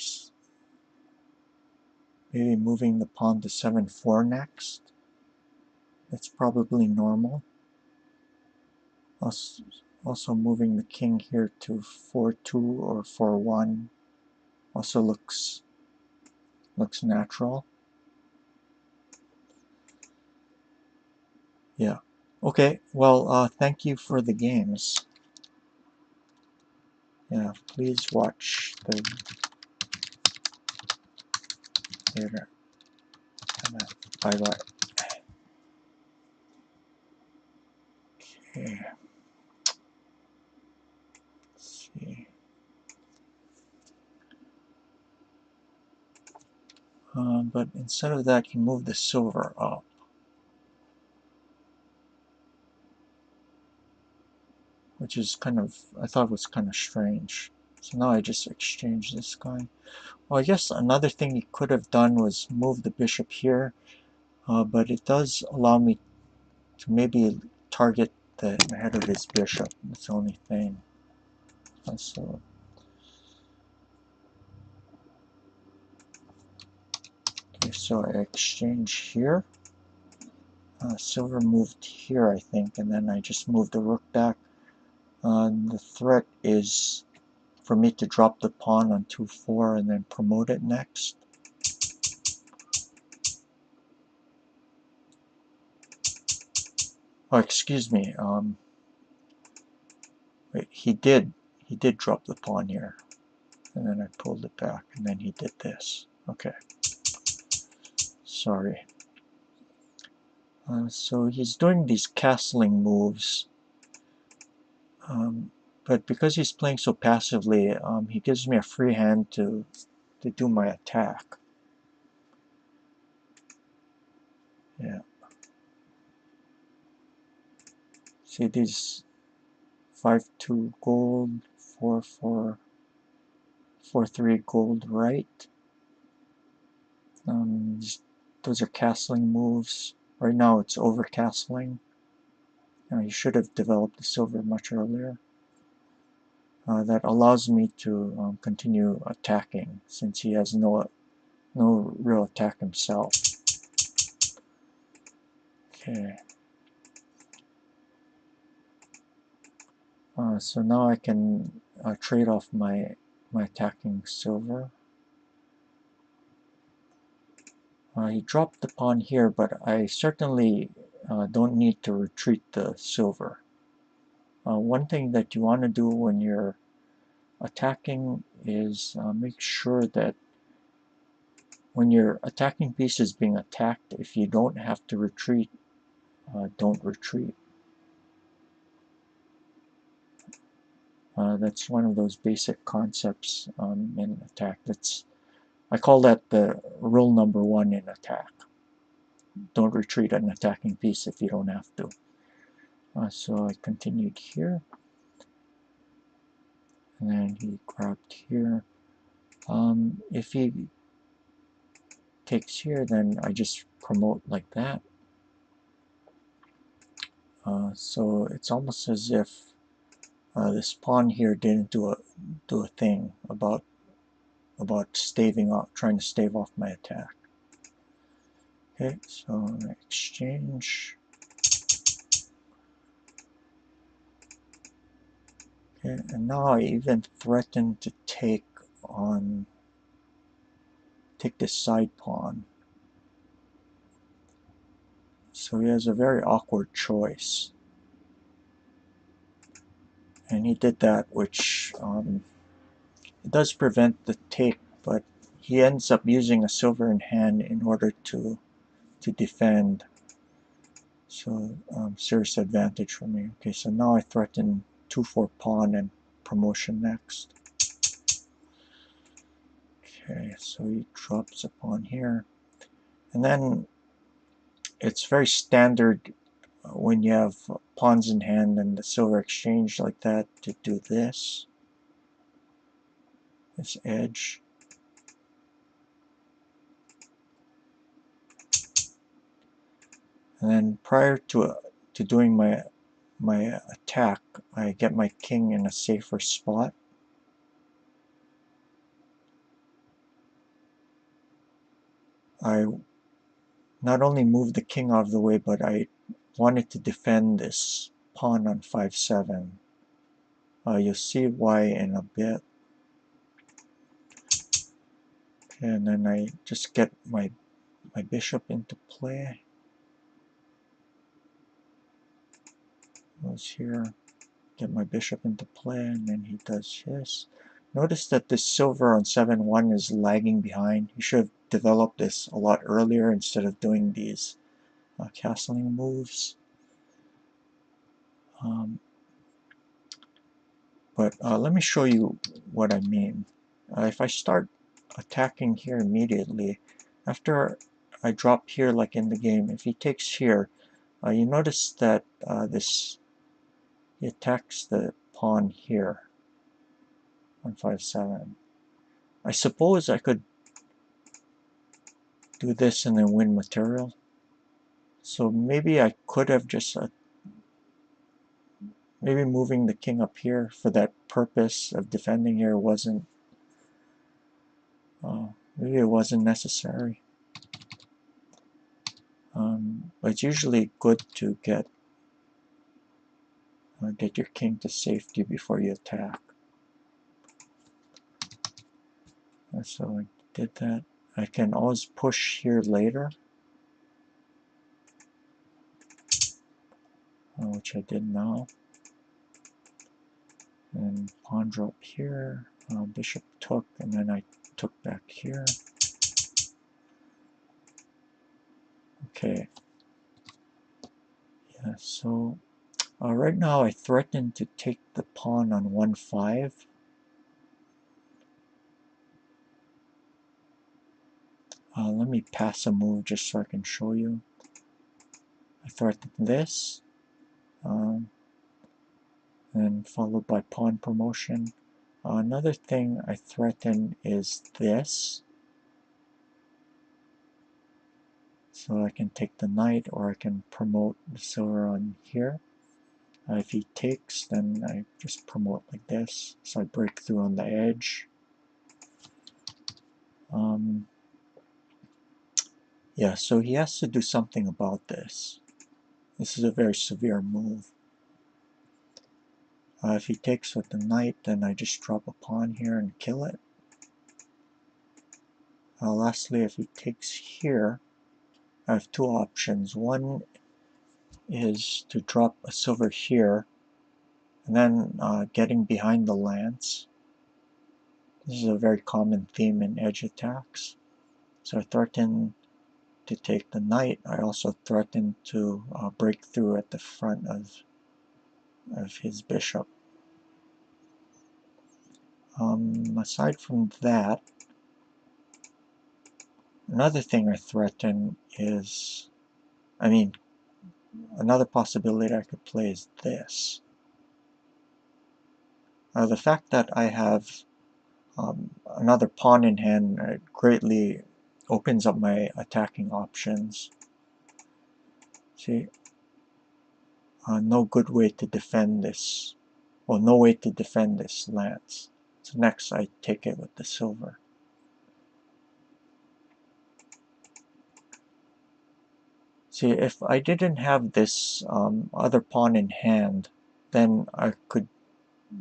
moving the pawn to 7-4 next. That's probably normal. Also moving the king here to 4-2 or 4-1 also looks natural. Yeah. Okay, well, thank you for the games. Yeah, please watch the later. Bye-bye. Okay. Let's see. But instead of that, he moved the silver up, which is I thought was kind of strange. So now I just exchange this guy. Well, I guess another thing he could have done was move the bishop here, but it does allow me to maybe target the head of his bishop. That's the only thing. So okay, so I exchange here. Silver moved here, I think, and then I just moved the rook back. The threat is for me to drop the pawn on 2-4 and then promote it next. Oh, excuse me. Wait, he did drop the pawn here, and then I pulled it back, and then he did this. Okay. Sorry. So he's doing these castling moves, but because he's playing so passively, he gives me a free hand to do my attack. Yeah. See these 5-2 gold, 4-4, 4-3 gold right. Those are castling moves. Right now it's over castling. You should have developed the silver much earlier. That allows me to continue attacking since he has no real attack himself. Okay. So now I can trade off my attacking silver. He dropped the pawn here, but I certainly don't need to retreat the silver. One thing that you want to do when you're attacking is make sure that when your attacking piece is being attacked, if you don't have to retreat, don't retreat. That's one of those basic concepts in attack. I call that the rule number 1 in attack. Don't retreat an attacking piece if you don't have to. So I continued here, and then he grabbed here. If he takes here, then I just promote like that. So it's almost as if this pawn here didn't do a thing about staving off, trying to stave off my attack. Okay, so exchange. Okay, and now I even threaten to take this side pawn. So he has a very awkward choice. And he did that, which it does prevent the take, but he ends up using a silver in hand in order to defend. So serious advantage for me. Okay, so now I threaten 2-4 pawn and promotion next. Okay, so he drops a pawn here. And then it's very standard when you have pawns in hand and the silver exchange like that to do this edge. And then prior to doing my my attack, I get my king in a safer spot. I not only moved the king out of the way, but I wanted to defend this pawn on 5-7. You'll see why in a bit. And then I just get my bishop into play. Goes here, get my bishop into play, and then he does this. Notice that this silver on 7-1 is lagging behind. He should have developed this a lot earlier instead of doing these castling moves. But let me show you what I mean. If I start attacking here immediately, after I drop here like in the game, if he takes here, you notice that he attacks the pawn here on 5-7. I suppose I could do this and then win material. So maybe I could have just maybe moving the king up here for that purpose of defending here wasn't maybe it wasn't necessary. But it's usually good to get your king to safety before you attack. So I did that. I can always push here later, which I did now. And pawn drop here, bishop took, and then I took back here. Okay. Yeah, so right now I threaten to take the pawn on 1-5. Let me pass a move just so I can show you. I threaten this, and followed by pawn promotion. Another thing I threaten is this. So I can take the knight, or I can promote the silver on here. If he takes, then I just promote like this. So I break through on the edge. Yeah, so he has to do something about this. This is a very severe move. If he takes with the knight, then I just drop a pawn here and kill it. Lastly, if he takes here, I have two options. One is to drop a silver here, and then getting behind the lance. This is a very common theme in edge attacks. So I threaten to take the knight. I also threaten to break through at the front of his bishop. Aside from that, another thing I threaten is, another possibility I could play is this. The fact that I have another pawn in hand greatly opens up my attacking options. See, no good way to defend this. Well, no way to defend this lance. So next I take it with the silver. See, if I didn't have this other pawn in hand, then I could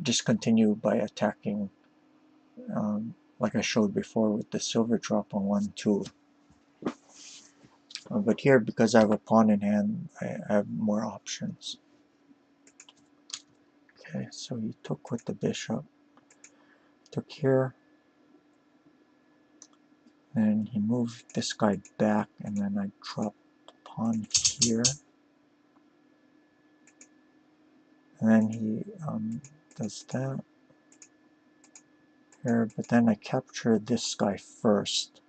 just continue by attacking like I showed before with the silver drop on 1-2. But here, because I have a pawn in hand, I have more options. Okay, so he took with the bishop. Took here. And he moved this guy back, and then I dropped the pawn here. And then he does that here, but then I captured this guy first.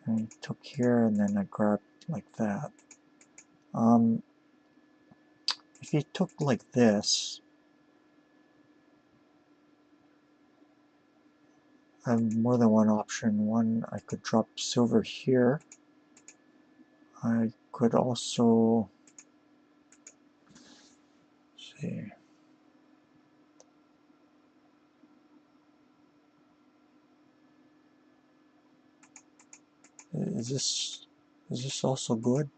And he took here, and then I grabbed like that. If he took like this, I have more than one option. One, I could drop silver here. I could also see. Is this also good?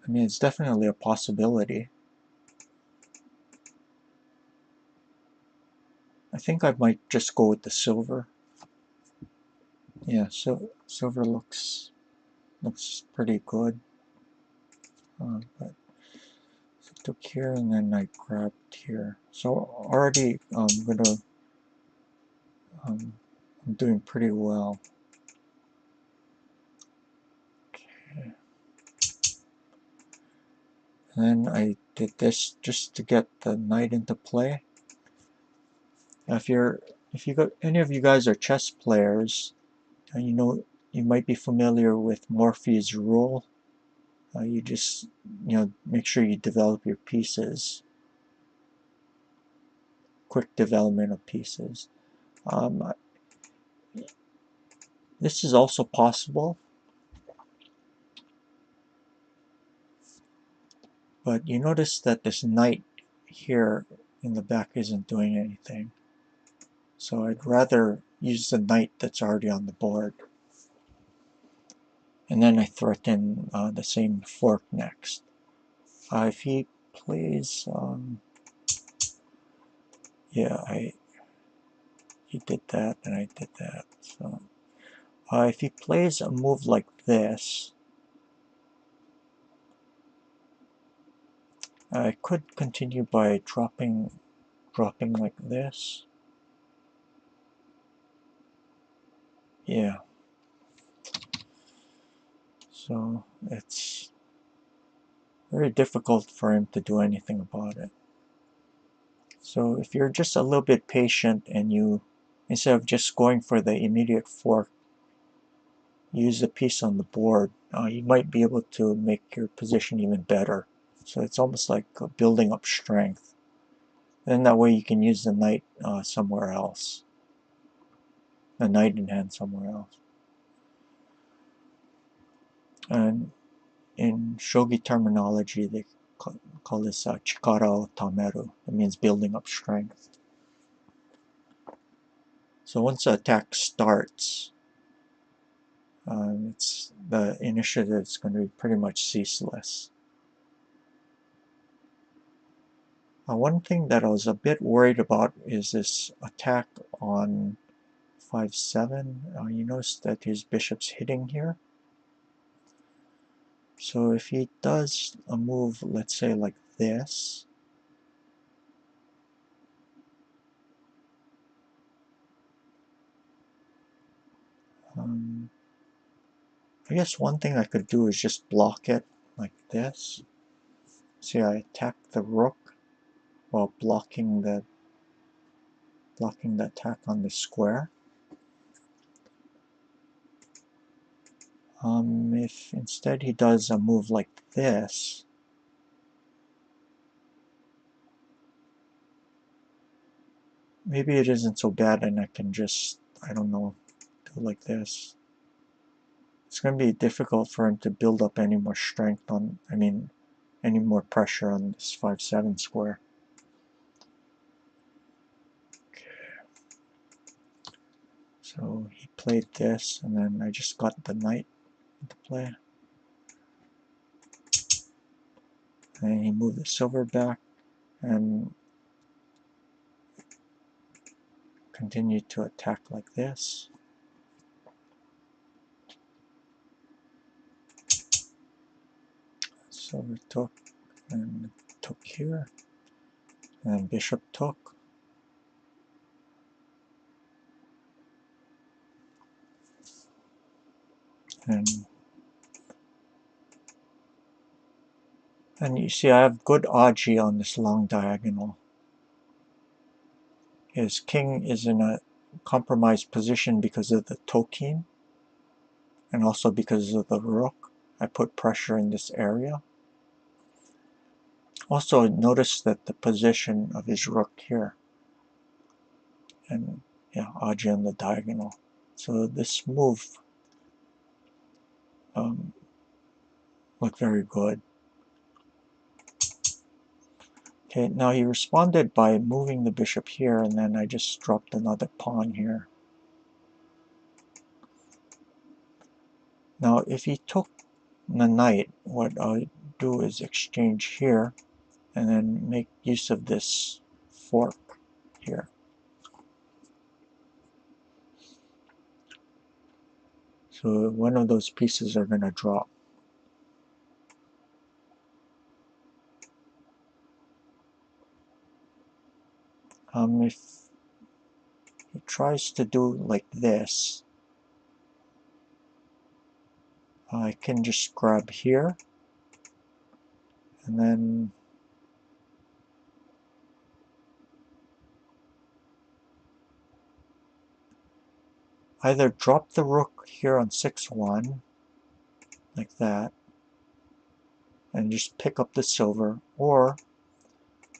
I mean, it's definitely a possibility. I think I might just go with the silver. Yeah, so silver looks pretty good. But I took here and then I grabbed here. So already I'm doing pretty well. Okay. And then I did this just to get the knight into play. Now if any of you guys are chess players, you know, you might be familiar with Morphy's rule. You just, make sure you develop your pieces. Quick development of pieces. This is also possible, but you notice that this knight here in the back isn't doing anything. So I'd rather use the knight that's already on the board. And then I threaten the same fork next. If he plays, yeah, he did that and I did that. So if he plays a move like this, I could continue by dropping like this. Yeah. So it's very difficult for him to do anything about it. So if you're just a little bit patient and you, instead of just going for the immediate fork, use the piece on the board, you might be able to make your position even better. So it's almost like building up strength. Then that way you can use the knight somewhere else. The knight in hand somewhere else. And in shogi terminology, they call this chikara o tameru. It means building up strength. So once the attack starts, the initiative is going to be pretty much ceaseless. One thing that I was a bit worried about is this attack on 5-7. You notice that his bishop's hitting here. So if he does a move, let's say like this, I guess one thing I could do is just block it like this. See, I attack the rook while blocking the attack on the square. If instead he does a move like this, maybe it isn't so bad and I can just, I don't know, do like this. It's going to be difficult for him to build up any more strength on, any more pressure on this 5-7 square. Okay. So he played this, and then I just got the knight into play. And he moved the silver back and continued to attack like this. Silver took and took here, and bishop took. And you see I have good aji on this long diagonal. His king is in a compromised position because of the tokin and also because of the rook. I put pressure in this area. Also notice that the position of his rook here, and yeah, aji on the diagonal. So this move looked very good. Okay, now he responded by moving the bishop here, and then I just dropped another pawn here. Now if he took the knight, what I'll do is exchange here, and then make use of this fork here. So one of those pieces are going to drop. If he tries to do like this, I can just grab here, and then either drop the rook here on 6-1, like that, and just pick up the silver, or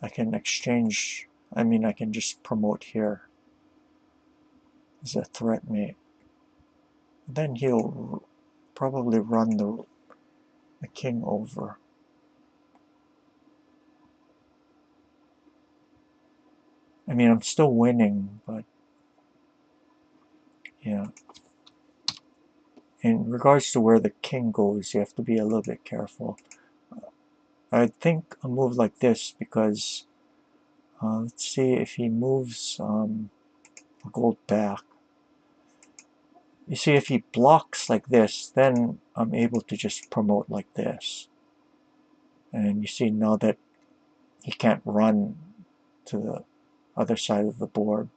I can exchange, I can just promote here as a threat mate. Then he'll probably run the king over. I'm still winning, but yeah. In regards to where the king goes, you have to be a little bit careful. I think a move like this, because let's see if he moves gold back. You see, if he blocks like this, then I'm able to just promote like this. And you see now that he can't run to the other side of the board.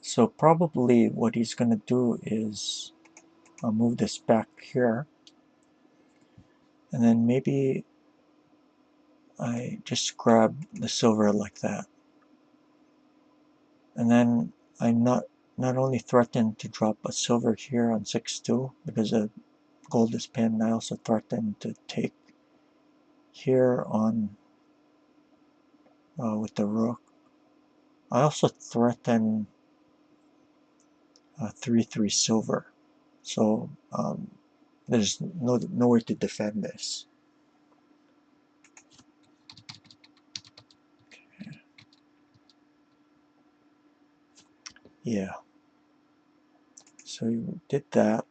So probably what he's going to do is move this back here. And then maybe I just grab the silver like that. And then I'm not only threatened to drop a silver here on 6-2 because the gold is pinned, I also threaten to take here on with the rook. I also threaten 3-3 silver. So there's no way to defend this. Yeah. So you did that.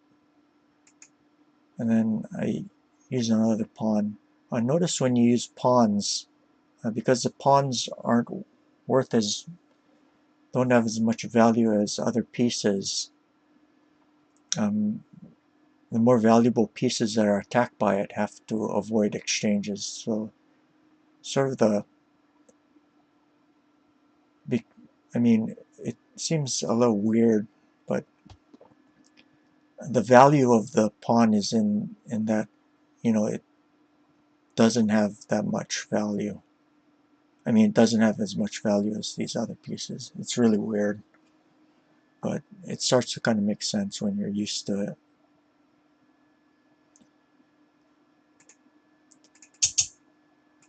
And then I use another pawn. Notice when you use pawns, because the pawns aren't worth don't have as much value as other pieces, the more valuable pieces that are attacked by it have to avoid exchanges. So sort of it seems a little weird, but the value of the pawn is in that, it doesn't have that much value. It doesn't have as much value as these other pieces. It's really weird, but it starts to kind of make sense when you're used to it.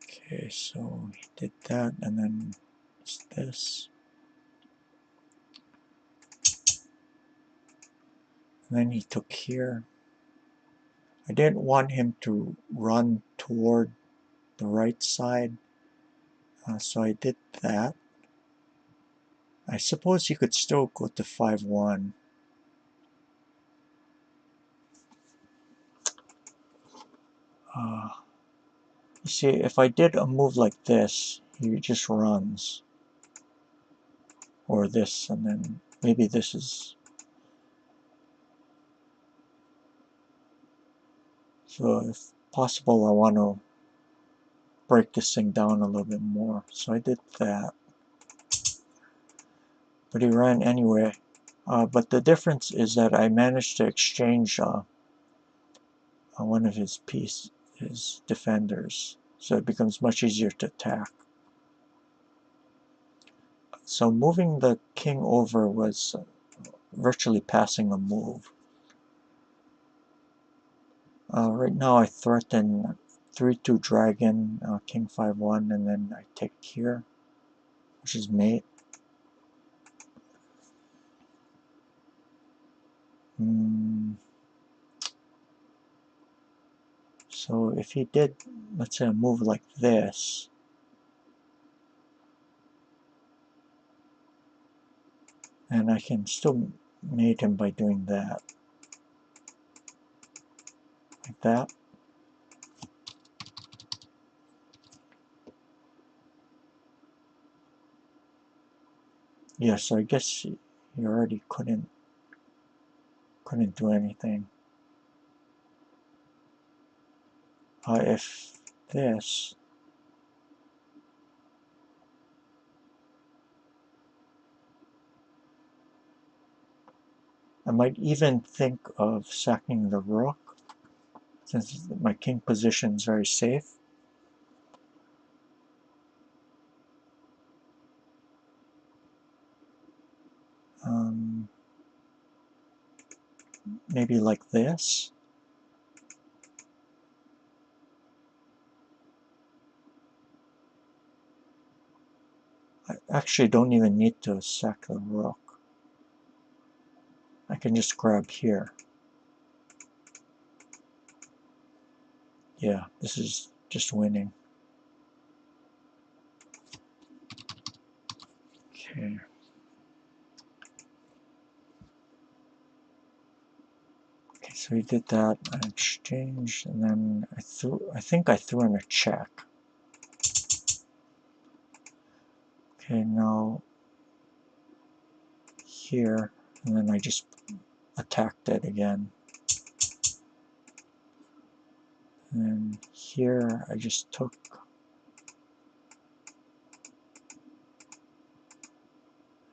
Okay, so he did that, and then it's this. And then he took here. I didn't want him to run toward the right side, so I did that. I suppose you could still go to 5-1. You see, if I did a move like this, he just runs. Or this, and then maybe this is... So if possible, I want to break this thing down a little bit more. So I did that. But he ran anyway. But the difference is that I managed to exchange one of his defenders. So it becomes much easier to attack. So moving the king over was virtually passing a move. Right now I threaten 3-2 dragon, king 5-1, and then I take here, which is mate. So if he did let's say I move like this, and I can still mate him by doing that, like that. Yeah, so I guess you already couldn't do anything. If this, I might even think of sacking the rook, since my king position is very safe. Maybe like this. I actually don't even need to sack the rook. I can just grab here. Yeah, this is just winning. Okay. Okay, so he did that. I exchanged, and then I think I threw in a check. Okay, now here, and then I just attacked it again. And then here I just took,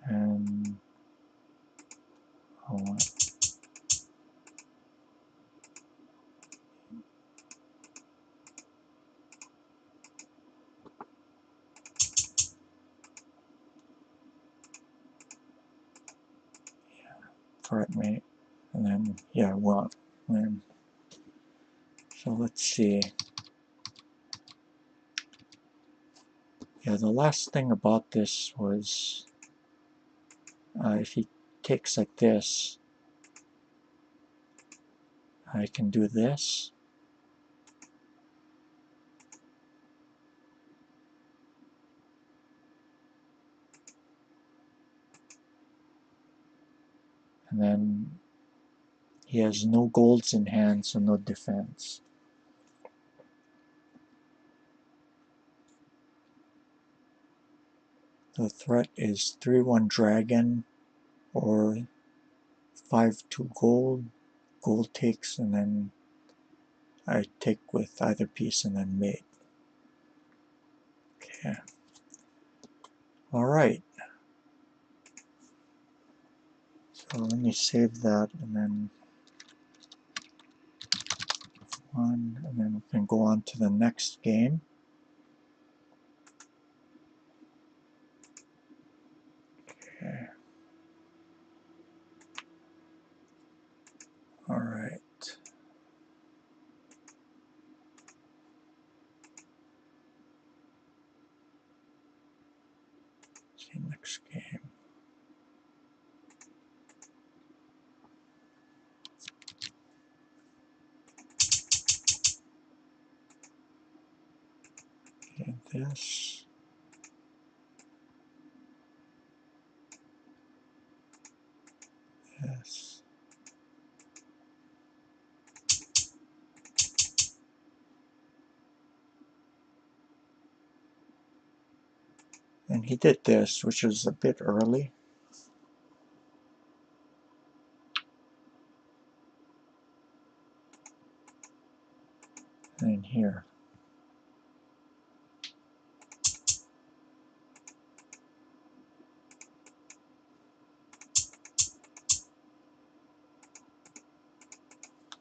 and oh, threat mate, and then yeah, well, win. So let's see. Yeah, the last thing about this was if he takes like this, I can do this. And then he has no golds in hand, so no defense. The threat is 3-1 dragon or 5-2 gold. Gold takes, and then I take with either piece and then mate. Okay. Alright. So let me save that, and then one, and then we can go on to the next game. Okay. Alright. See, next game. Okay, this. This. And he did this, which was a bit early. And here.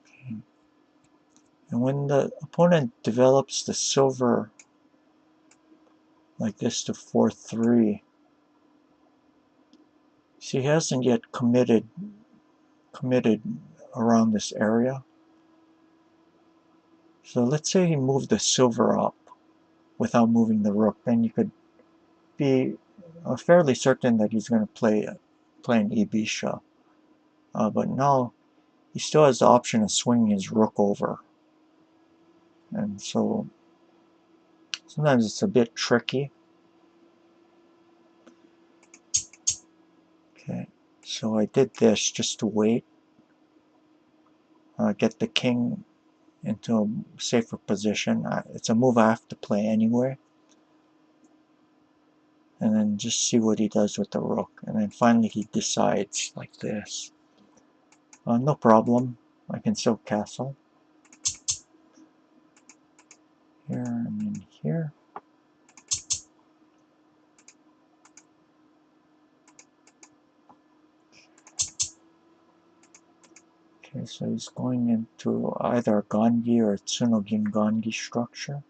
Okay. And when the opponent develops the silver like this to 4-3, see, he hasn't yet committed around this area. So let's say he moved the silver up without moving the rook, then you could be fairly certain that he's going to play an e-bishop. But now he still has the option of swinging his rook over, and so Sometimes it's a bit tricky. Okay, so I did this just to wait. Get the king into a safer position. It's a move I have to play anyway. And then just see what he does with the rook. And then finally he decides like this. No problem. I can still castle. Here and then here. Okay, so he's going into either a Gangi or a Tsunogin Gangi structure.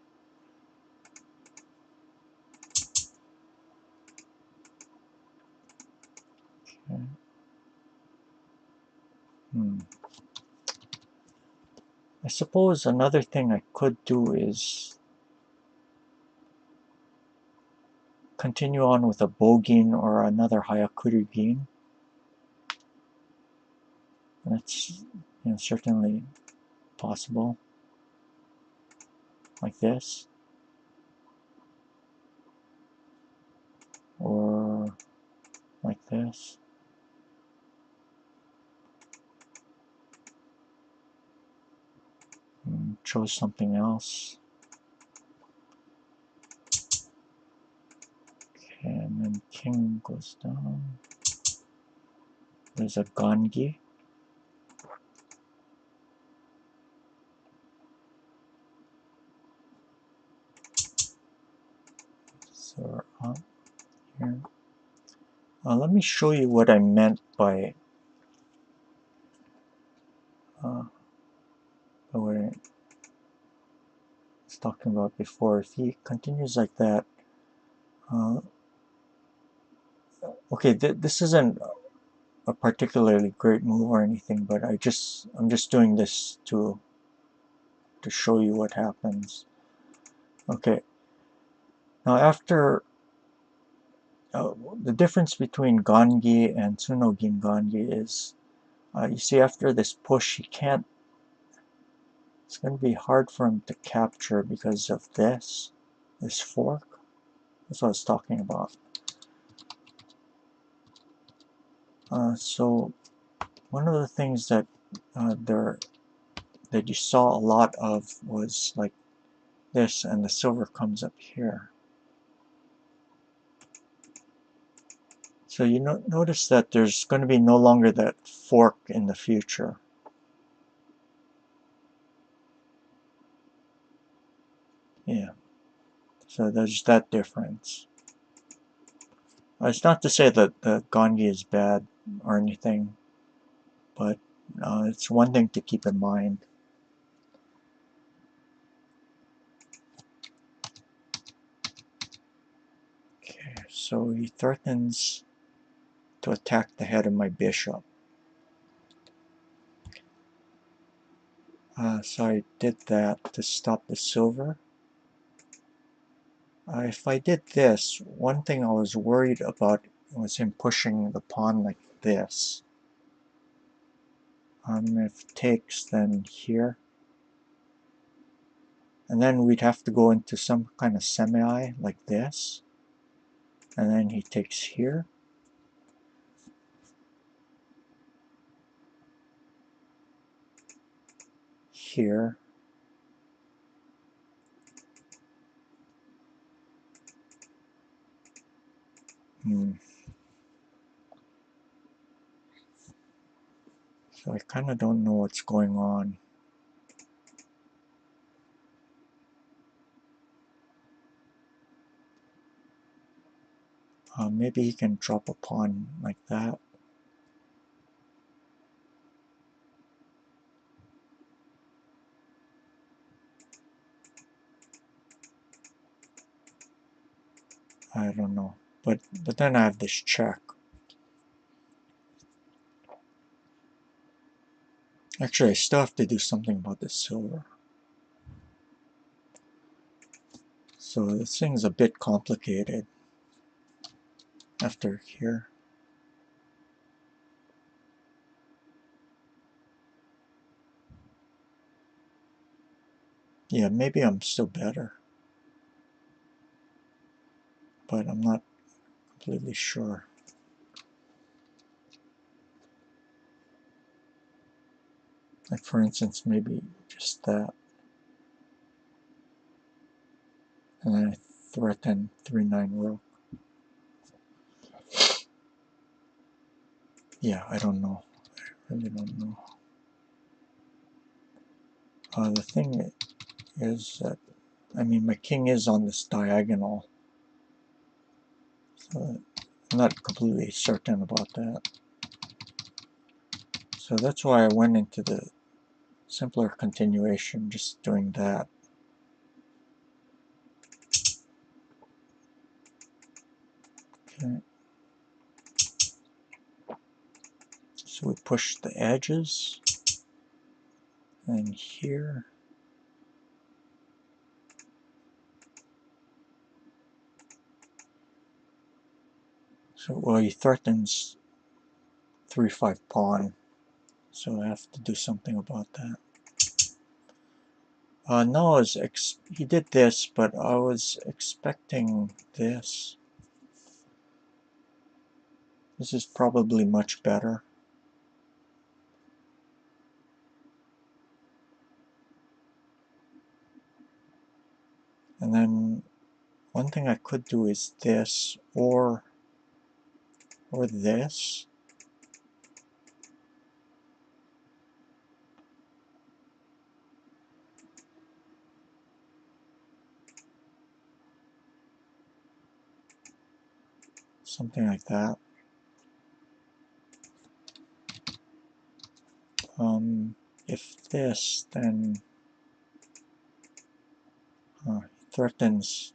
Okay. I suppose another thing I could do is continue on with a Bogin or another Hayakuri-gin. That's certainly possible. Like this. Or like this. Chose something else. Okay, and then king goes down. There's a Gangi. So we're up here. Let me show you what I meant by what I was talking about before. If he continues like that, okay, this isn't a particularly great move or anything, but I'm just doing this to show you what happens. Okay, now after the difference between Gangi and Tsunogin Gangi is, you see after this push he can't, it's going to be hard for him to capture because of this fork. That's what I was talking about. So one of the things that that you saw a lot of was like this, and the silver comes up here. So you notice that there's going to be no longer that fork in the future. Yeah. So there's that difference. It's not to say that the Gangi is bad or anything, but it's one thing to keep in mind. Okay, so he threatens to attack the head of my bishop. So I did that to stop the silver. If I did this, one thing I was worried about was him pushing the pawn like this. If it takes, then here. And then we'd have to go into some kind of semi like this. And then he takes here. Here. So I kind of don't know what's going on. Maybe he can drop a pawn like that. I don't know. But then I have this check. Actually, I still have to do something about this silver. So this thing's a bit complicated after here. Yeah, maybe I'm still better. but I'm not completely sure. Like for instance, maybe just that. And then I threaten 3-9 rook. Yeah, I don't know. I really don't know. The thing is that, I mean, my king is on this diagonal. So I'm not completely certain about that. So that's why I went into the simpler continuation, just doing that. Okay. So we push the edges, and here. So, well, he threatens 3-5 pawn, so I have to do something about that. No, he did this, but I was expecting this. This is probably much better. And then one thing I could do is this, or this. Something like that. If this, then he threatens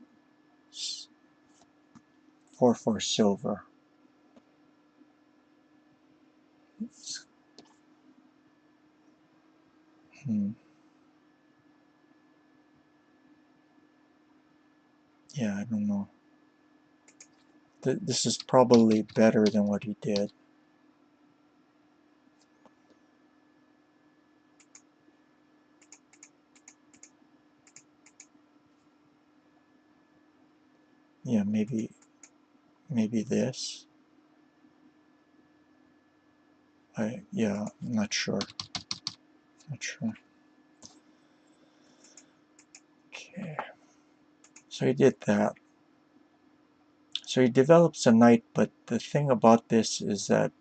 4-4 silver. Yeah, I don't know. This is probably better than what he did. Yeah, maybe this. Yeah, I'm not sure. Not sure. Okay. So he did that. So he develops a knight, but the thing about this is that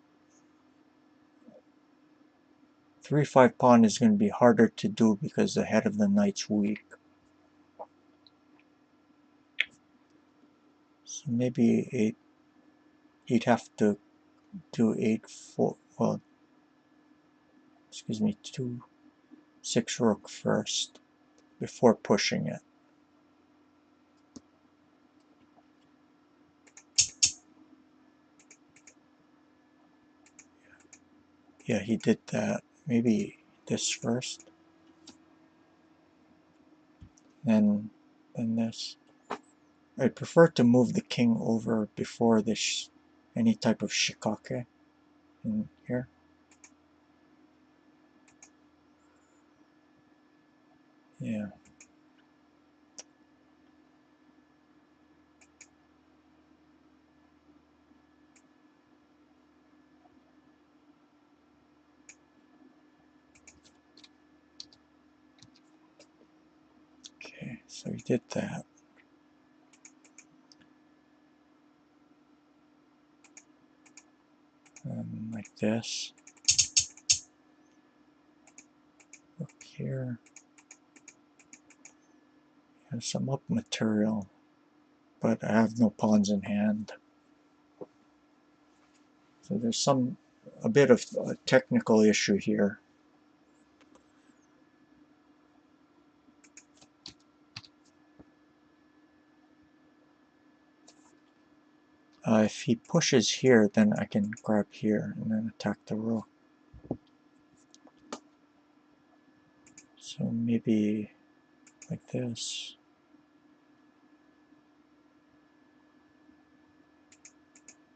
3-5 pawn is going to be harder to do because the head of the knight's weak. So maybe he'd have to do 8-4. Well, excuse me, 2-6 rook first before pushing it. Yeah, he did that. Maybe this first, then this. I prefer to move the king over before this any type of shikake in here. Yeah. Okay, so he did that. And like this. Look here. Have some up material, but I have no pawns in hand. So there's a bit of a technical issue here. If he pushes here, then I can grab here and then attack the rook. So maybe like this.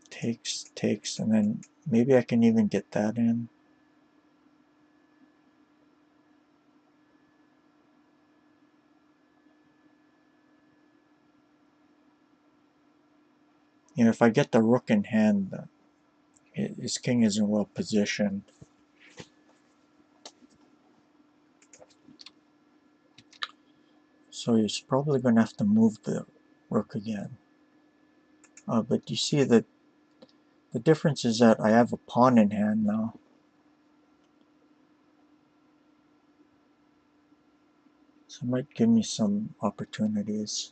Takes, and then maybe I can even get that in. You know, if I get the rook in hand, his king isn't well positioned. So he's probably going to have to move the rook again. But you see that the difference is that I have a pawn in hand now. So it might give me some opportunities.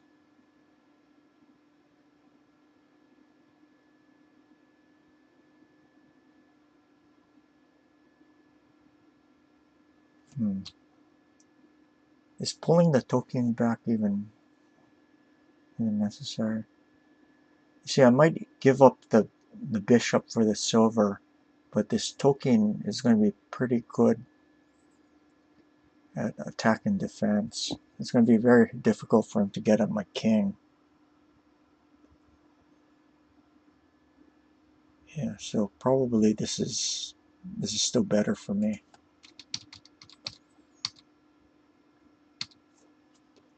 Is pulling the token back even necessary? You see, I might give up the bishop for the silver, but this token is going to be pretty good at attack and defense. It's going to be very difficult for him to get at my king. Yeah, so probably this is still better for me.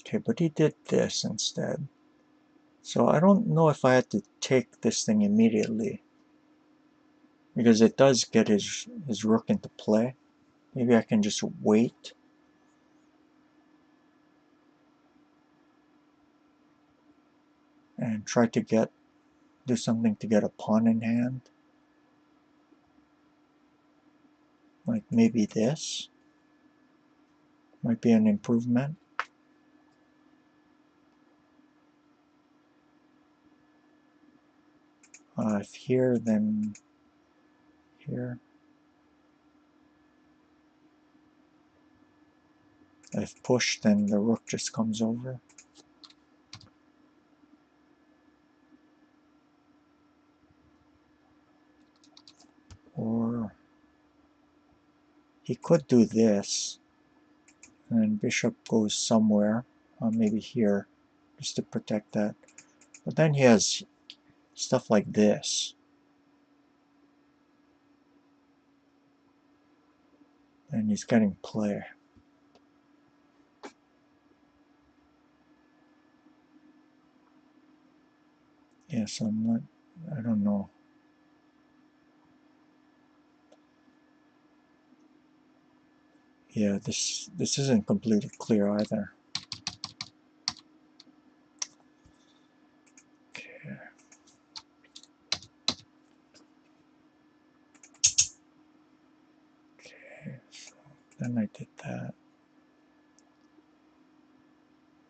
Okay, but he did this instead. So I don't know if I had to take this thing immediately, because it does get his rook into play. Maybe I can just wait. And try to do something to get a pawn in hand. Like maybe this might be an improvement. If here, then here. If push, then the rook just comes over. Or he could do this, and then bishop goes somewhere, maybe here, just to protect that. But then he has stuff like this. And he's getting play. Yeah, so I don't know. Yeah, this isn't completely clear either. Okay. Okay, so then I did that.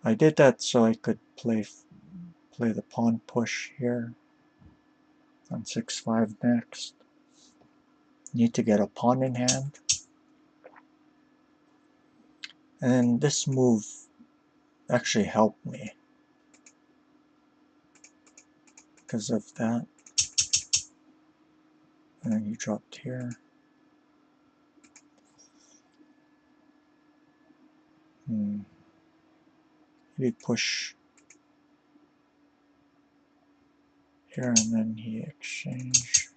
I did that so I could play the pawn push here on 6-5 next. Need to get a pawn in hand. And this move actually helped me because of that. And then you dropped here. Maybe push here and then he exchange.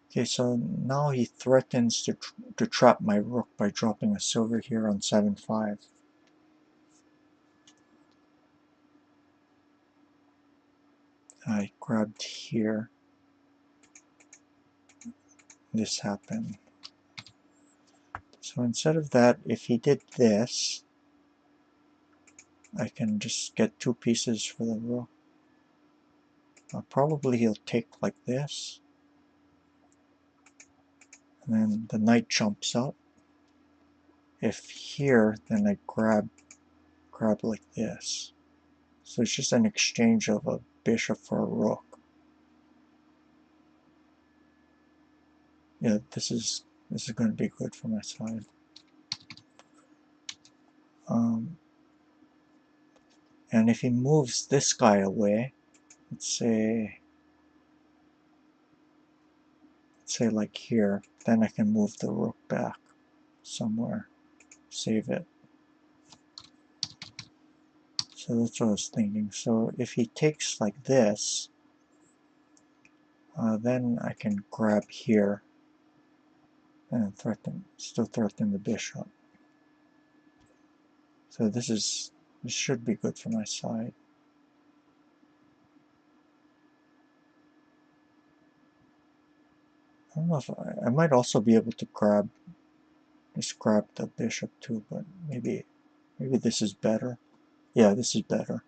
Okay, so now he threatens to trap my rook by dropping a silver here on 7-5. I grabbed here. This happened. So instead of that, if he did this, I can just get 2 pieces for the rook. Probably he'll take like this. And then the knight jumps up. If here, then I grab like this. So it's just an exchange of a bishop for a rook. Yeah, this is going to be good for my side. And if he moves this guy away, let's say like here, then I can move the rook back somewhere, save it. So that's what I was thinking. So if he takes like this, then I can grab here and still threaten the bishop. So this is This should be good for my side. I don't know if I might also be able to just grab the bishop too, but maybe this is better. Yeah, this is better.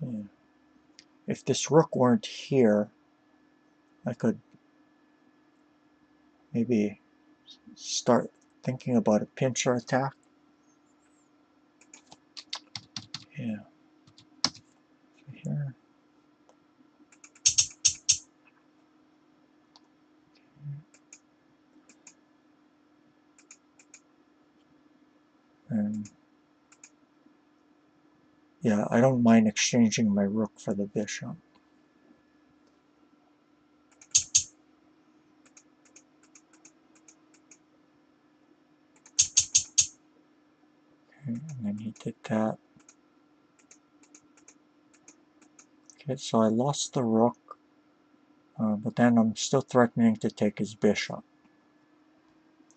Yeah. If this rook weren't here, I could maybe start thinking about a pincer attack. Yeah. Here. And yeah, I don't mind exchanging my rook for the bishop. Okay, and then he did that. Okay, so I lost the rook, but then I'm still threatening to take his bishop.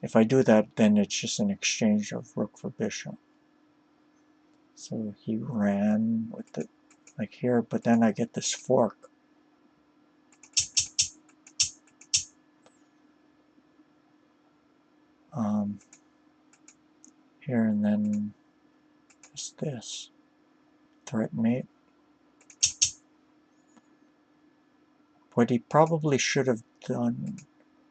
If I do that, then it's just an exchange of rook for bishop. So he ran with it like here, but then I get this fork. Here, and then just this. Threat mate. What he probably should have done,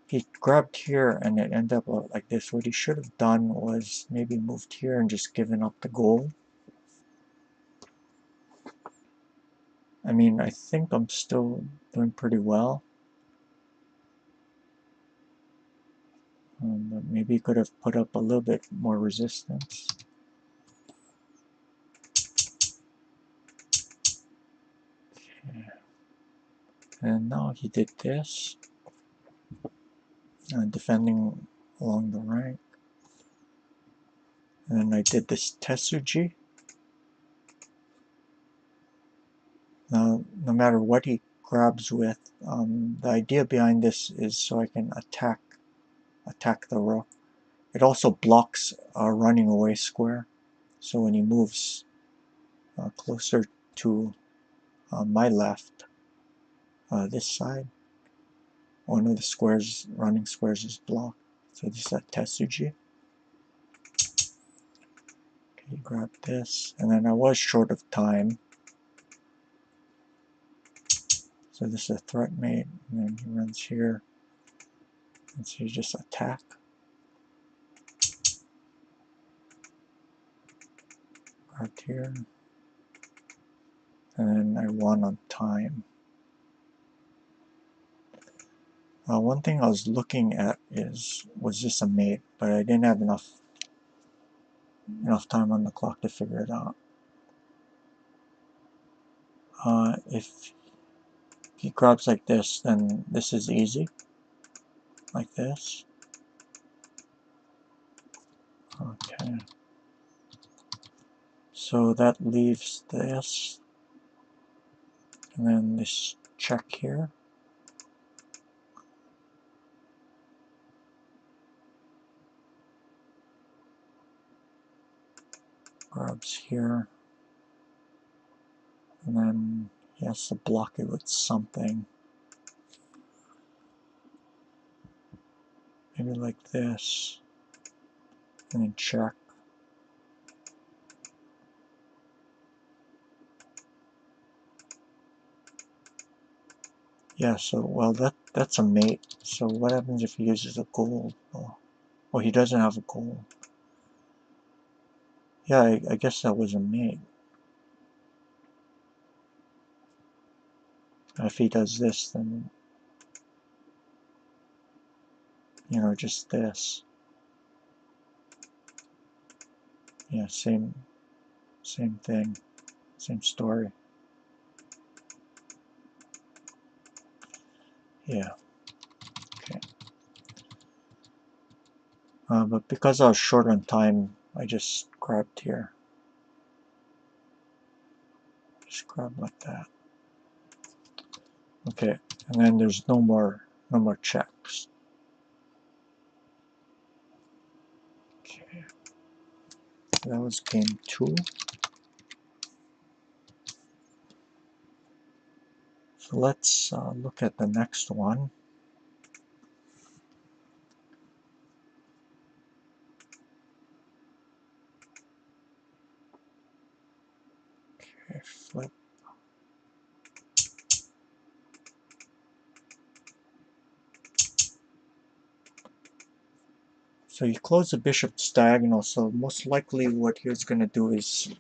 he grabbed here and it ended up like this. What he should have done was maybe moved here and just given up the gold. I mean, I think I'm still doing pretty well. But maybe he could have put up a little bit more resistance. Okay. And now he did this. Defending along the rank. And then I did this Tetsuji. Now, no matter what he grabs with, the idea behind this is so I can attack the rook. It also blocks a running away square. So when he moves closer to my left, this side, one of the running squares is blocked. So this is a Tetsuji. Okay, grab this, and then I was short of time. So this is a threat mate, and then he runs here. And so you just attack. Grabbed here. And then I won on time. One thing I was looking at was this a mate, but I didn't have enough time on the clock to figure it out. If he grabs like this, then this is easy, like this. Okay. So that leaves this, and then this check here. Grabs here, and then he has to block it with something. Maybe like this, and then check. Yeah, so, well, that's a mate. So what happens if he uses a gold? Oh, he doesn't have a gold. Yeah, I guess that was a mate. If he does this, then, you know, just this. Yeah, same thing, same story. Yeah, okay. But because I was short on time, I just grabbed here. Just grab like that. Okay, and then there's no more checks. Okay, that was game 2. So let's look at the next one. Okay, flip. So you close the bishop's diagonal, so most likely what he's going to do is,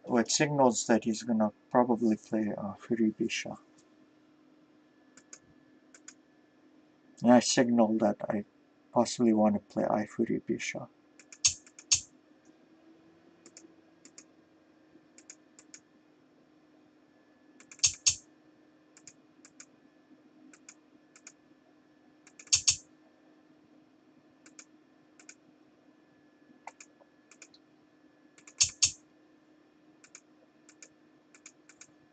what signals that he's going to probably play Furibisha. And I signal that I possibly want to play I Furibisha.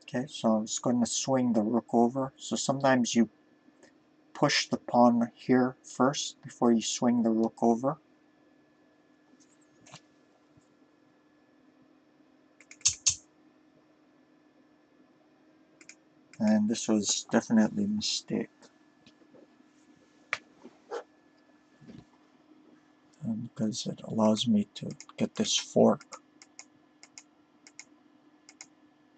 Okay, so it's going to swing the rook over. So sometimes you push the pawn here first before you swing the rook over. And this was definitely a mistake. Because it allows me to get this fork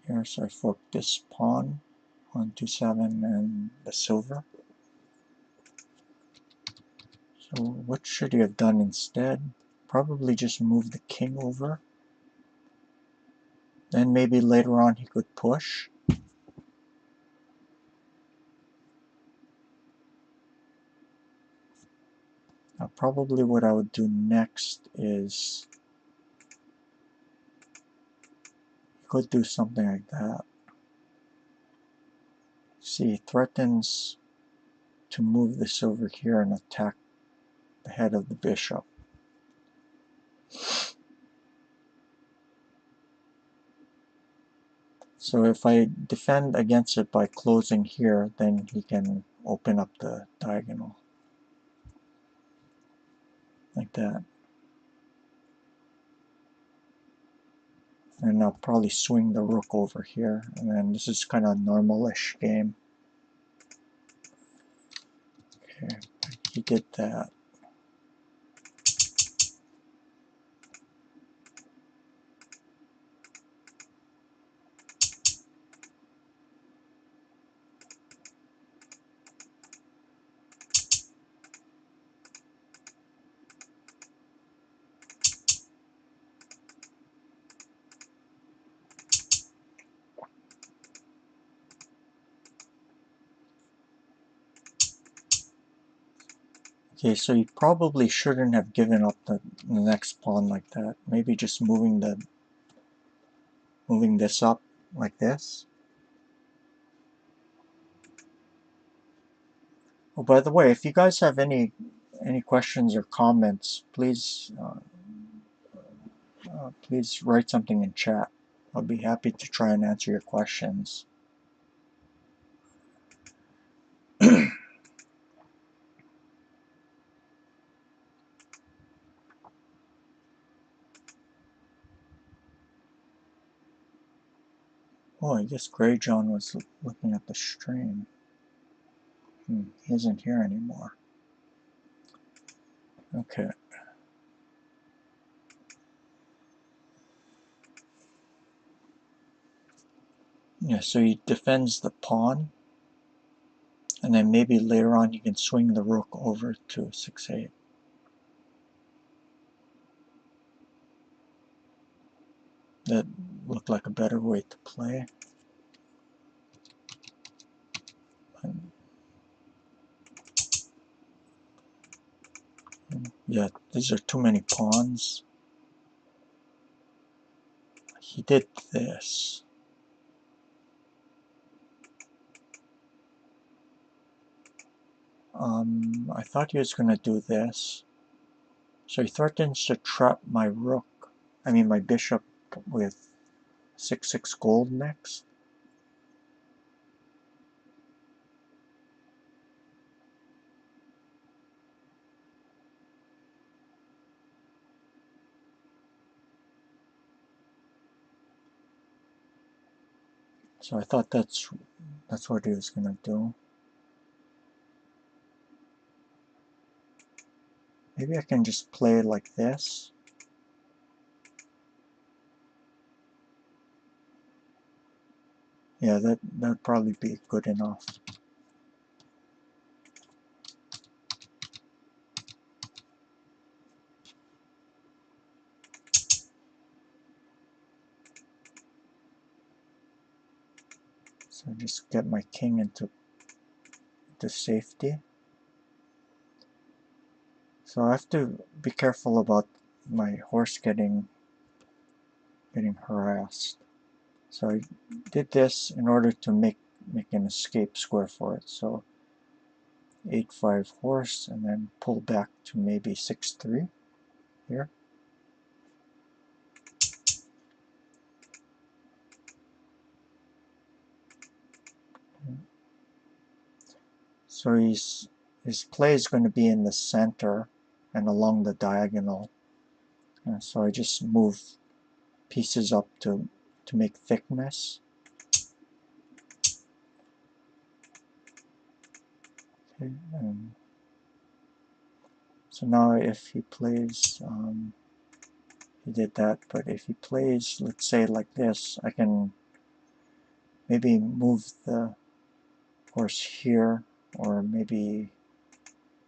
here. So I fork this pawn, 1, 2, 7, and the silver. So what should he have done instead? Probably just move the king over. Then maybe later on he could push. Now probably what I would do next is, he could do something like that. See, he threatens to move this over here and attack the head of the bishop. So if I defend against it by closing here, then he can open up the diagonal. Like that. And I'll probably swing the rook over here. And then this is kind of a normal-ish game. Okay, he did that. Okay, so you probably shouldn't have given up the next pawn like that. Maybe just moving this up like this. Oh, by the way, if you guys have any questions or comments, please please write something in chat. I'll be happy to try and answer your questions. Oh, I guess Grey John was looking at the stream. He isn't here anymore. Okay. Yeah, so he defends the pawn, and then maybe later on you can swing the rook over to 6-8. That looked like a better way to play. Yeah, these are too many pawns. He did this. I thought he was going to do this. So he threatens to trap my rook, my bishop with 6-6 gold next. So I thought that's what he was gonna do. Maybe I can just play like this. Yeah, that'd probably be good enough. So just get my king into safety. So I have to be careful about my horse getting harassed. So I did this in order to make an escape square for it. So 8-5 horse, and then pull back to maybe 6-3 here. So his play is going to be in the center and along the diagonal. So I just move pieces up to make thickness. Okay, so now if he plays, he did that, but if he plays, let's say like this, I can maybe move the horse here, or maybe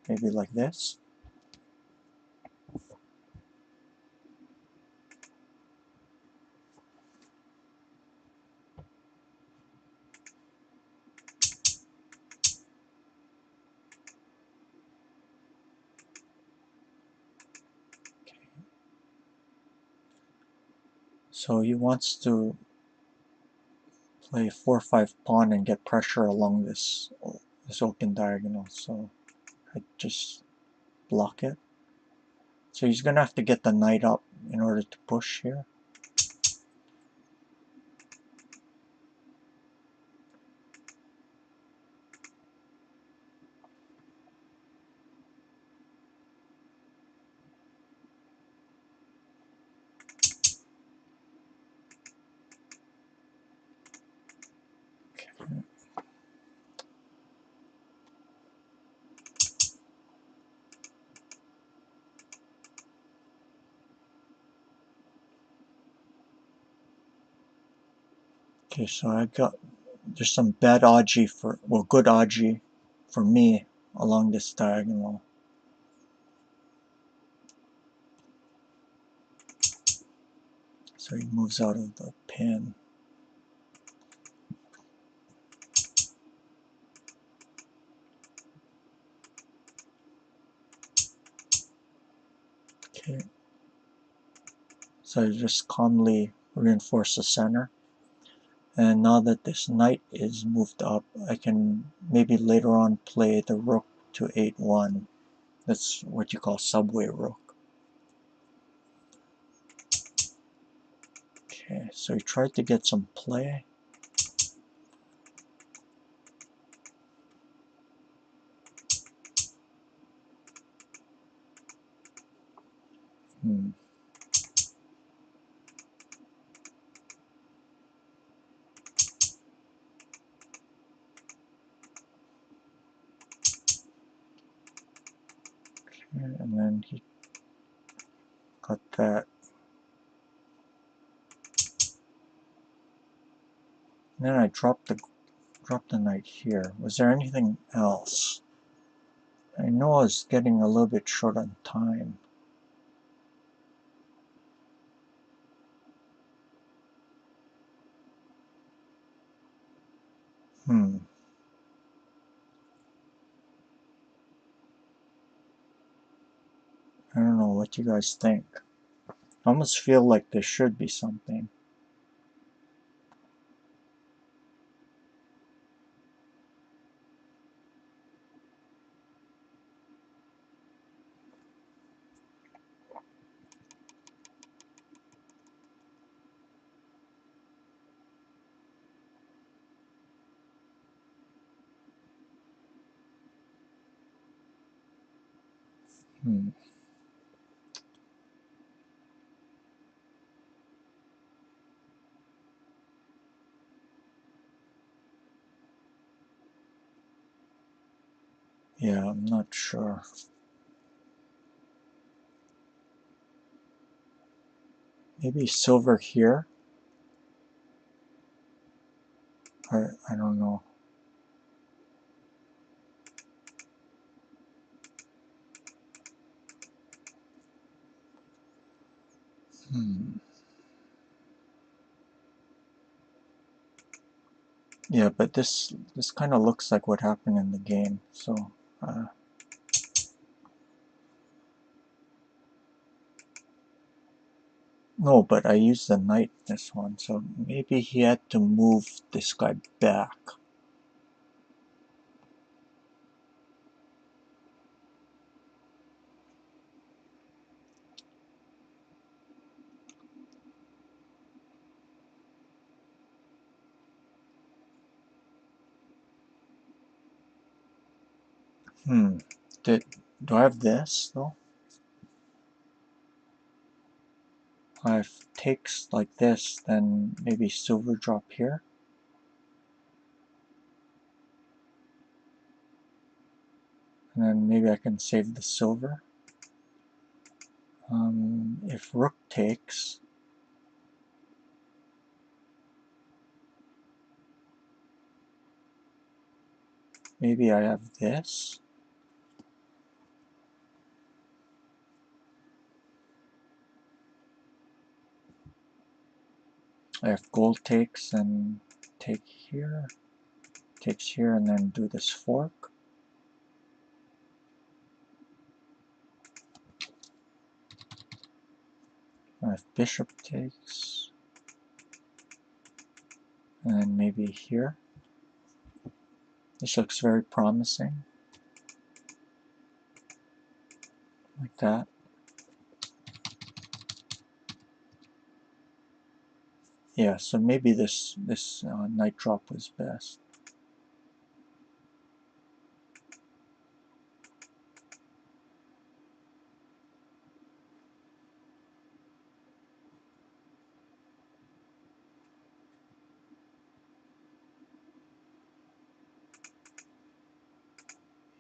like this. So he wants to play 4-5 pawn and get pressure along this open diagonal. So I just block it. So he's gonna have to get the knight up in order to push here. Okay, so I got, there's some bad Aji good Aji for me along this diagonal. So he moves out of the pin. Okay. So I just calmly reinforce the center. And now that this knight is moved up, I can maybe later on play the rook to 8-1. That's what you call subway rook. Okay, so he tried to get some play. Hmm. Okay, and then he got that. And then I dropped the knight here. Was there anything else? I know I was getting a little bit short on time. I don't know what you guys think. I almost feel like there should be something. Hmm. Yeah, I'm not sure. Maybe silver here? Or I don't know. Yeah, but this kind of looks like what happened in the game, so no, but I used the knight this one, so maybe he had to move this guy back. Do I have this though? If takes like this, then maybe silver drop here. And then maybe I can save the silver. If rook takes, maybe I have this. I have gold takes and take here, takes here, and then do this fork. I have bishop takes, and then maybe here. This looks very promising, like that. Yeah, so maybe this knight drop was best.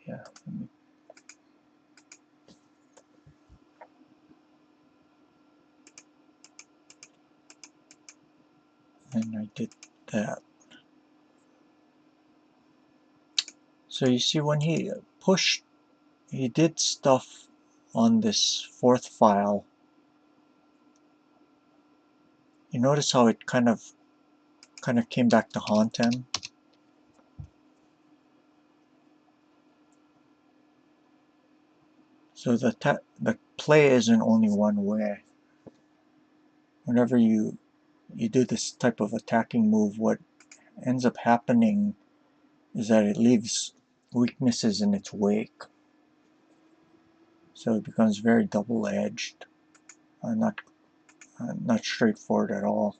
Yeah, and I did that. So you see, when he pushed, he did stuff on this fourth file. You notice how it kind of came back to haunt him. So the play isn't only one way. Whenever you do this type of attacking move, what ends up happening is that it leaves weaknesses in its wake. So it becomes very double-edged, not straightforward at all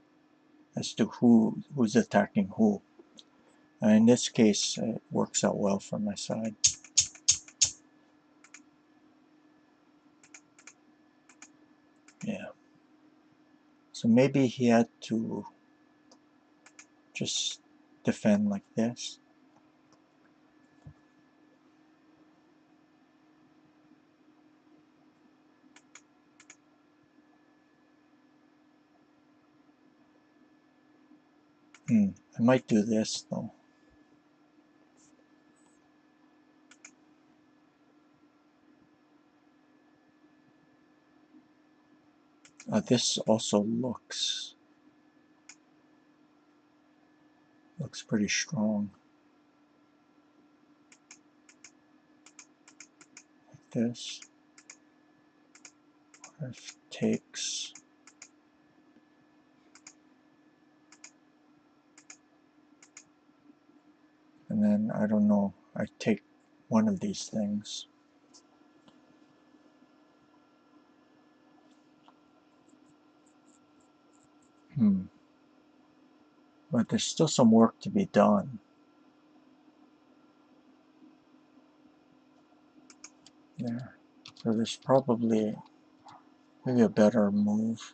as to who's attacking who. In this case, it works out well for my side. Yeah. So maybe he had to just defend like this. I might do this though. This also looks pretty strong. Like this. If takes. And then, I don't know, I take one of these things. But there's still some work to be done. There. So there's probably maybe a better move.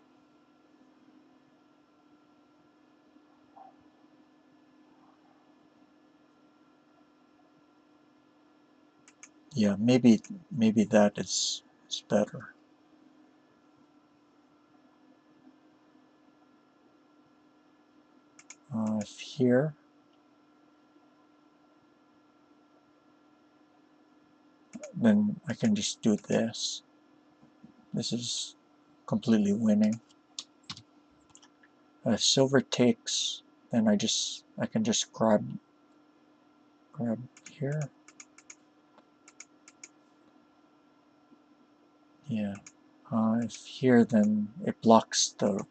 Yeah, maybe that is better. If here, then I can just do this. This is completely winning. Silver takes, then I can just grab here. Yeah. If here, then it blocks the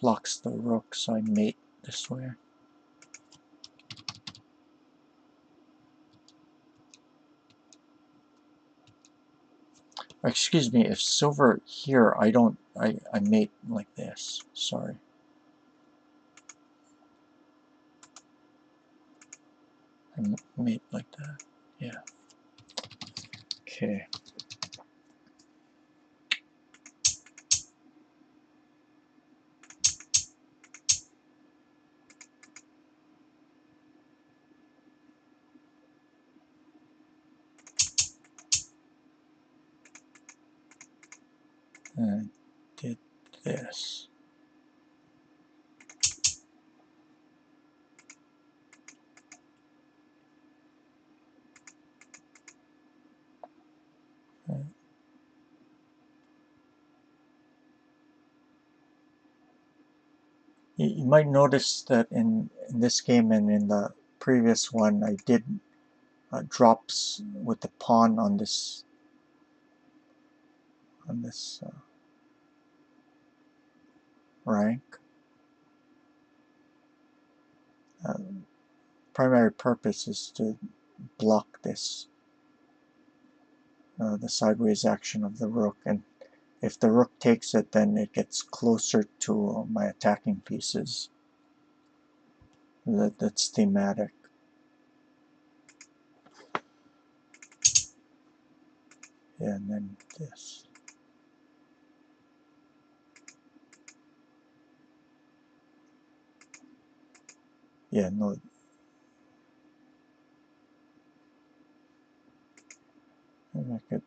rook, so I mate this way. Excuse me, if silver here, I mate like this. Sorry. I mate like that. Yeah. Okay. And I did this. You might notice that in this game and in the previous one, I did drops with the pawn on this rank. Primary purpose is to block this, the sideways action of the rook, and if the rook takes it, then it gets closer to my attacking pieces. That's thematic. Yeah, and then this. Yeah, no. And I could.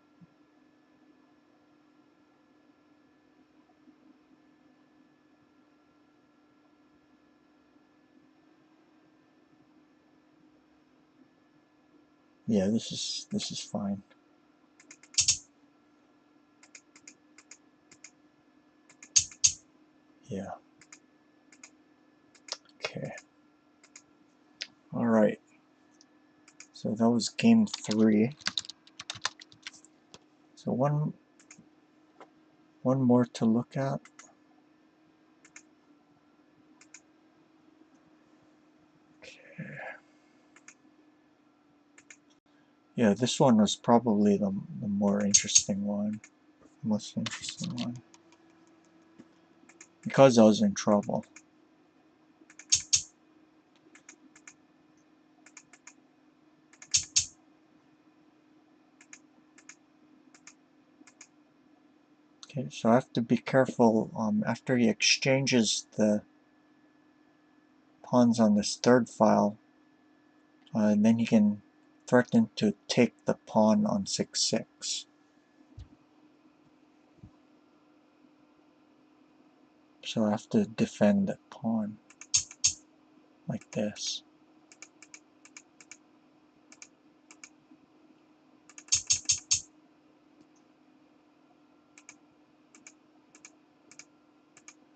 Yeah, this is fine. Yeah. Okay. All right. So that was game 3. So one more to look at. Okay. Yeah, this one was probably the more interesting one. Most interesting one. Because I was in trouble. Okay, so I have to be careful after he exchanges the pawns on this third file, and then he can threaten to take the pawn on 6-6. So I have to defend the pawn like this.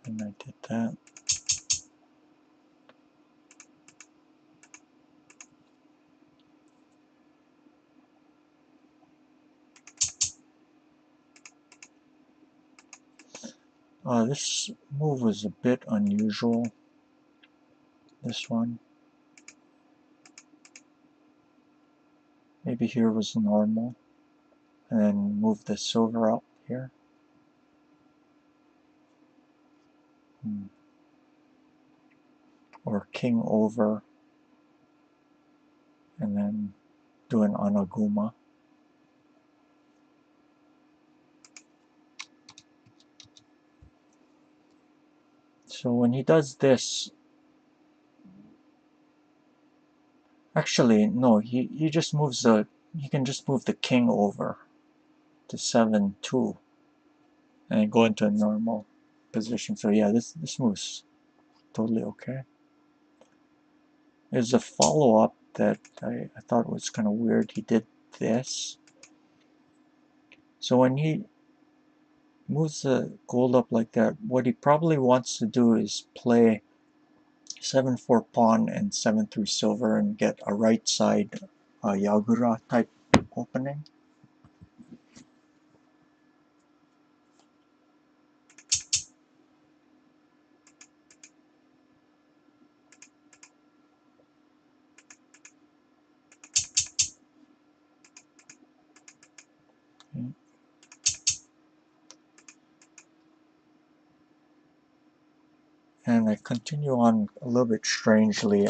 And I did that. This move was a bit unusual. This one. Maybe here was normal. And then move the silver up here. Or king over. And then do an anaguma. So when he does this, actually no, he just moves the he can just move the king over to 7-2 and go into a normal position. So yeah, this move's totally okay. There's a follow-up that I thought was kind of weird. He did this. So when he moves the gold up like that, what he probably wants to do is play 7-4 pawn and 7-3 silver and get a right side Yagura type opening. Okay. And I continue on a little bit strangely.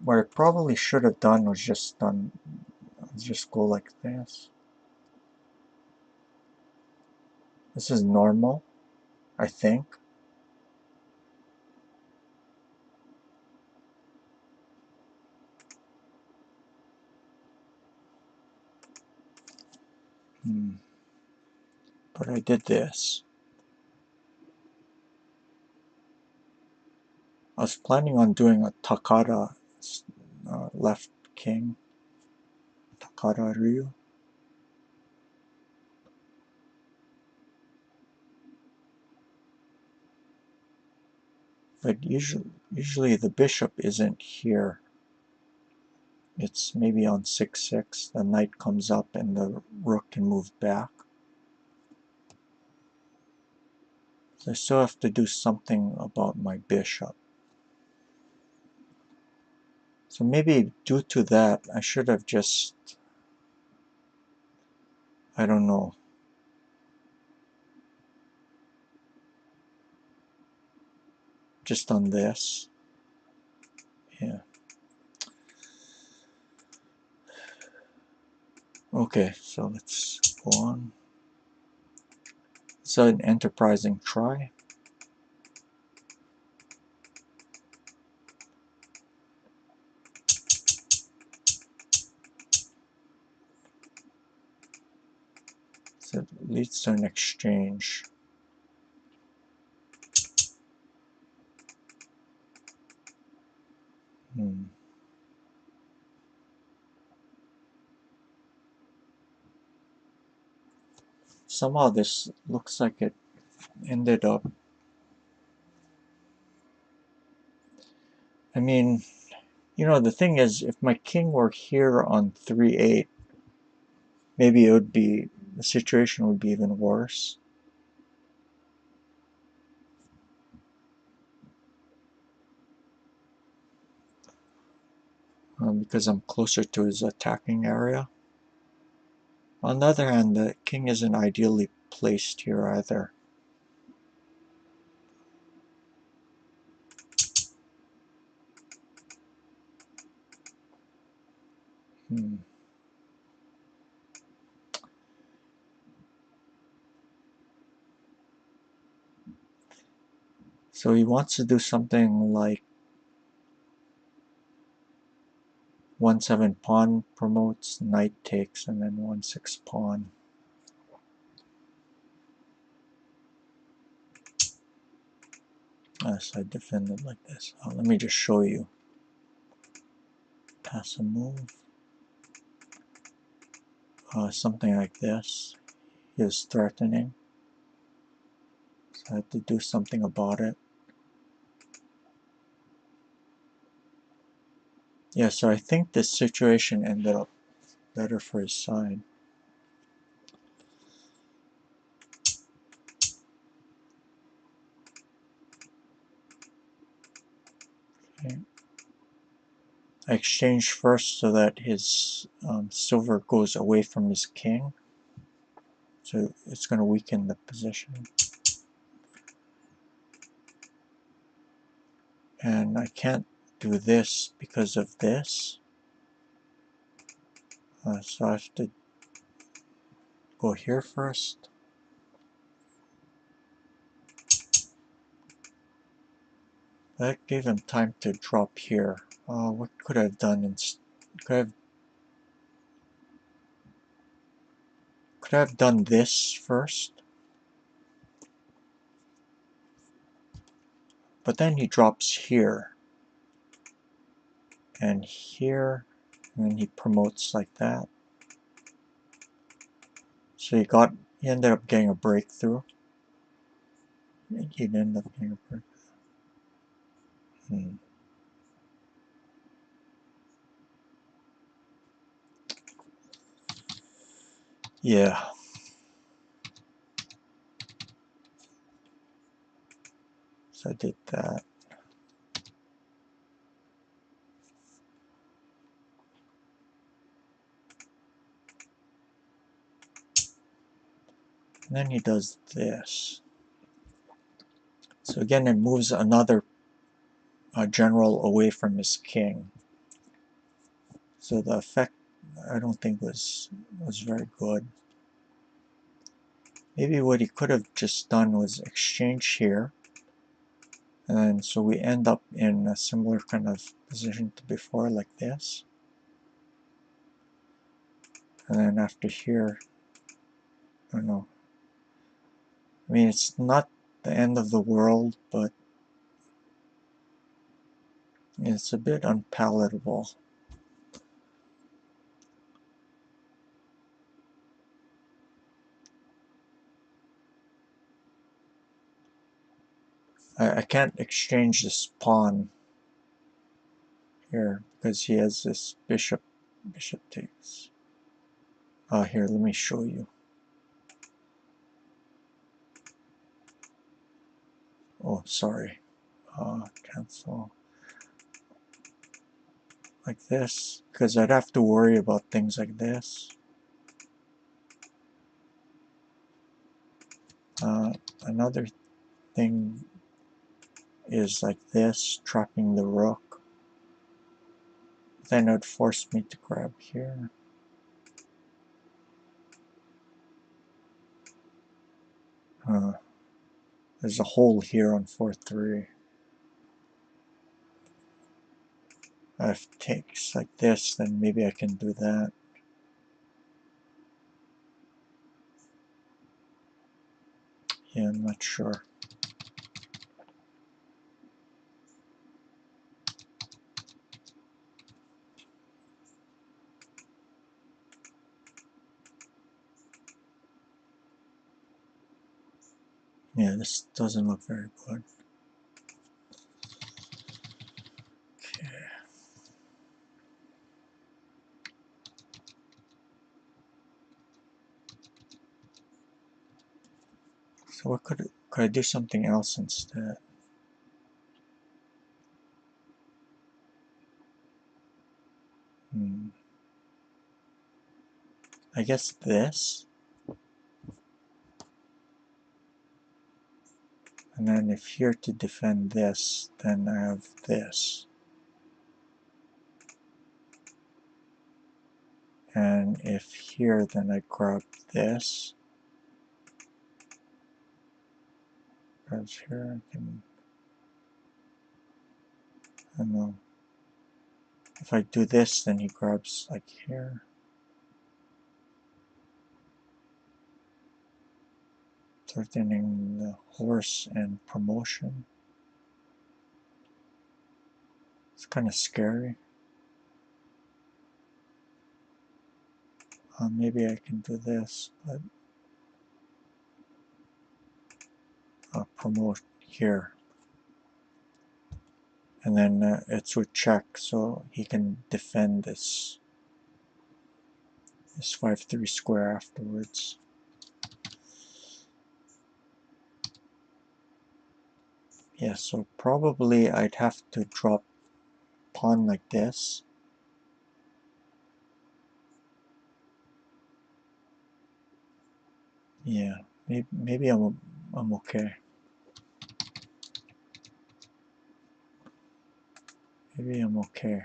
What I probably should have done was just go like this. This is normal, I think. But I did this. I was planning on doing a Takara left king, Takara Ryu. But usually the bishop isn't here. It's maybe on 6-6. The knight comes up and the rook can move back. So I still have to do something about my bishop. So maybe due to that, I should have just, I don't know, just done this. Yeah. Okay, so let's go on. It's an enterprising try. So it leads to an exchange. Somehow this looks like it ended up, I mean, you know, the thing is, if my king were here on 3-8, maybe it would be, the situation would be even worse. Because I'm closer to his attacking area. On the other hand, the king isn't ideally placed here either. So he wants to do something like 1-7 pawn promotes, knight takes, and then 1-6 pawn. So I defended like this. Let me just show you. Pass a move. Something like this. He was threatening. So I had to do something about it. Yeah, so I think this situation ended up better for his side. Okay. I exchange first so that his silver goes away from his king. So it's going to weaken the position. And I can't do this because of this. So I have to go here first. That gave him time to drop here. What could I have done? Could I have could have done this first. But then he drops here. And here. And then he promotes like that. So he ended up getting a breakthrough. He'd end up getting a breakthrough. Yeah. So I did that. And then he does this. So again, it moves another general away from his king. So the effect, I don't think was very good. Maybe what he could have just done was exchange here. And so we end up in a similar kind of position to before, like this. And then after here, I don't know. I mean, it's not the end of the world, but it's a bit unpalatable. I can't exchange this pawn here because he has this bishop takes. Here, let me show you. Oh, sorry. Cancel. Like this, because I'd have to worry about things like this. Another thing is like this, trapping the rook. Then it would force me to grab here. There's a hole here on 4-3. If it takes like this, then maybe I can do that. Yeah, I'm not sure. Yeah, this doesn't look very good. Okay. So what could I do something else instead? I guess this. And then if here to defend this, then I have this. And if here, then I grab this. Because here I can, I don't know. If I do this, then he grabs like here. Threatening the horse and promotion. It's kind of scary. Maybe I can do this, but promote here. And then it's with check, so he can defend this 5-3 square afterwards. Yeah, so probably I'd have to drop pawn like this. Yeah, maybe I'm okay. Maybe I'm okay.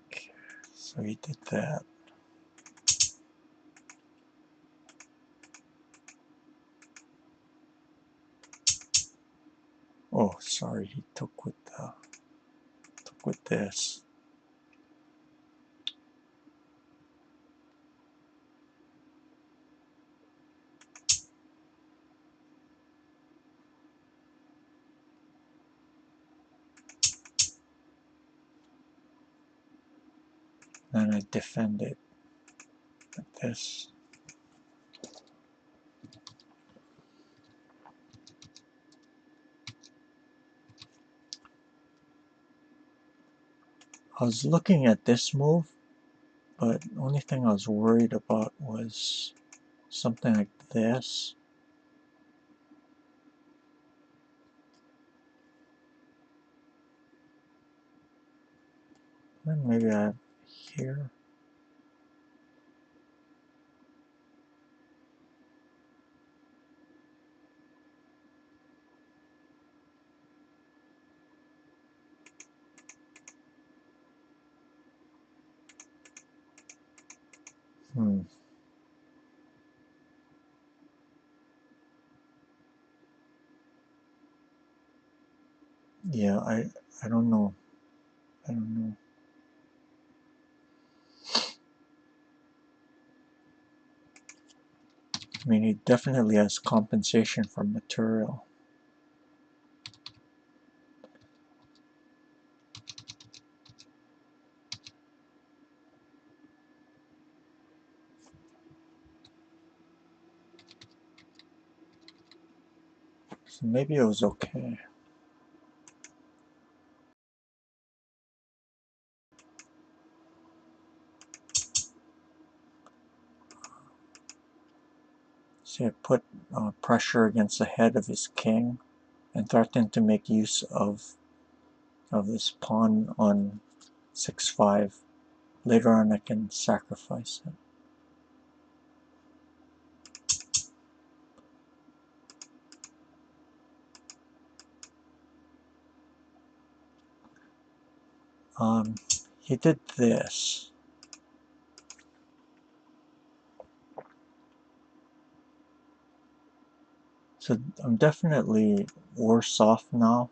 Okay, so he did that. Oh, sorry, he took with the... check with this. Then I defend it like this. I was looking at this move, but the only thing I was worried about was something like this. Then maybe I have here. Yeah, I don't know. I don't know. I mean, he definitely has compensation for material. So maybe it was okay. See, I put pressure against the head of his king and threatened to make use of this pawn on 6-5. Later on I can sacrifice it. He did this. So I'm definitely worse off now.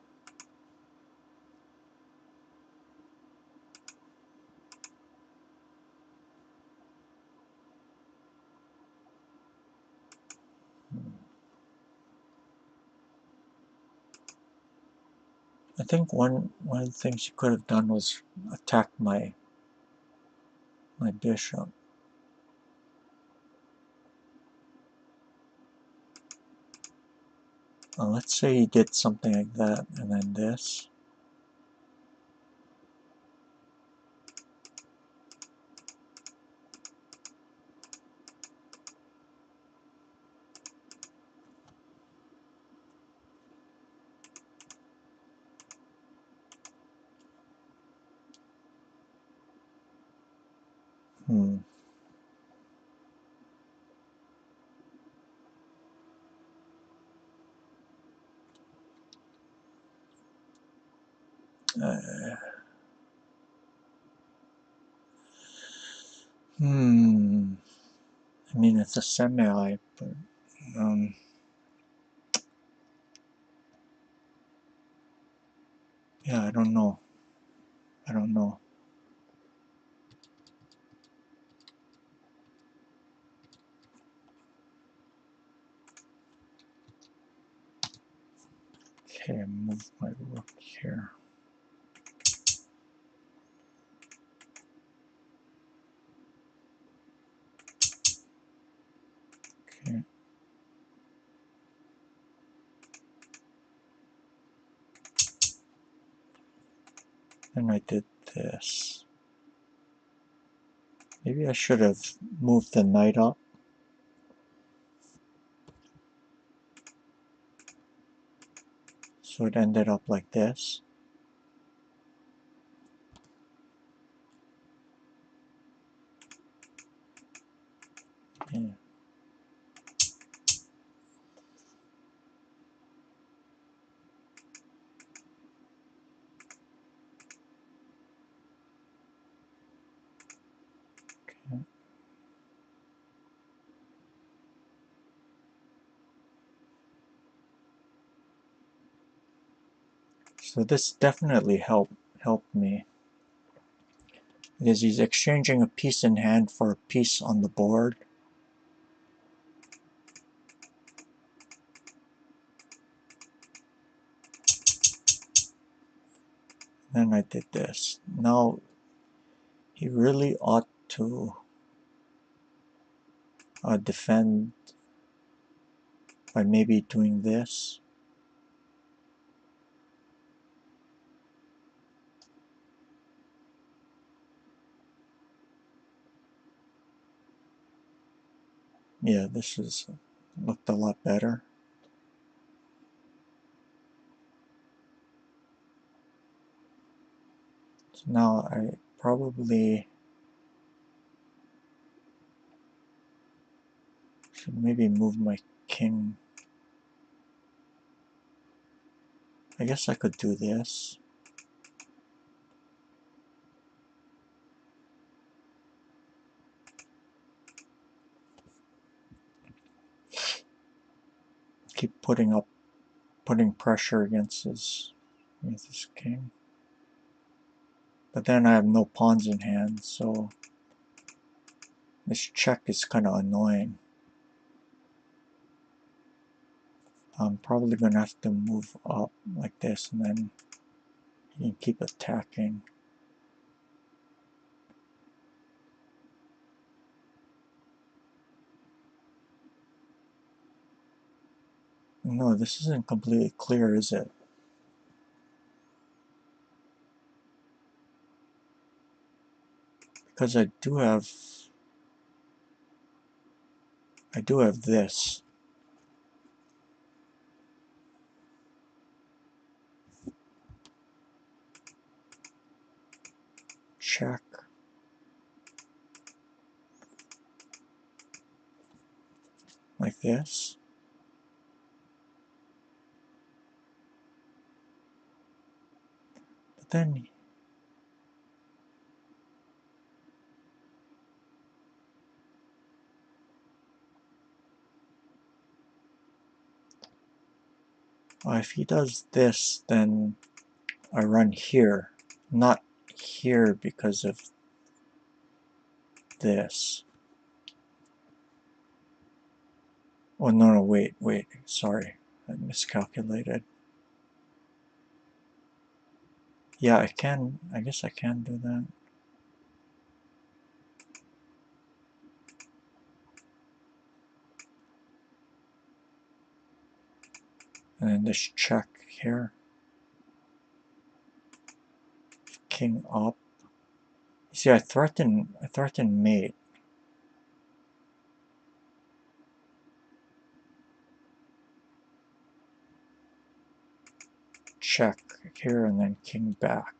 I think one of the things you could have done was attack my bishop. Let's say he did something like that, and then this. Hmm. I mean, it's a semi, but yeah, I don't know. I don't know. Okay, move my rook here. Okay. And I did this. Maybe I should have moved the knight up. So it ended up like this. Yeah. Okay. So this definitely helped help me. Because he's exchanging a piece in hand for a piece on the board. Then I did this. Now he really ought to defend by maybe doing this. Yeah, this is looked a lot better. So now I probably should maybe move my king. I guess I could do this. Keep putting pressure against his king. But then I have no pawns in hand, so this check is kind of annoying. I'm probably going to have to move up like this, and then you can keep attacking. No, this isn't completely clear, is it? Because I do have this. Check. Like this. But then if he does this, then I run here. Not here because of this. Oh, no, wait, sorry. I miscalculated. Yeah, I guess I can do that. And then this check here. King up. See, I threaten mate. Check here and then king back.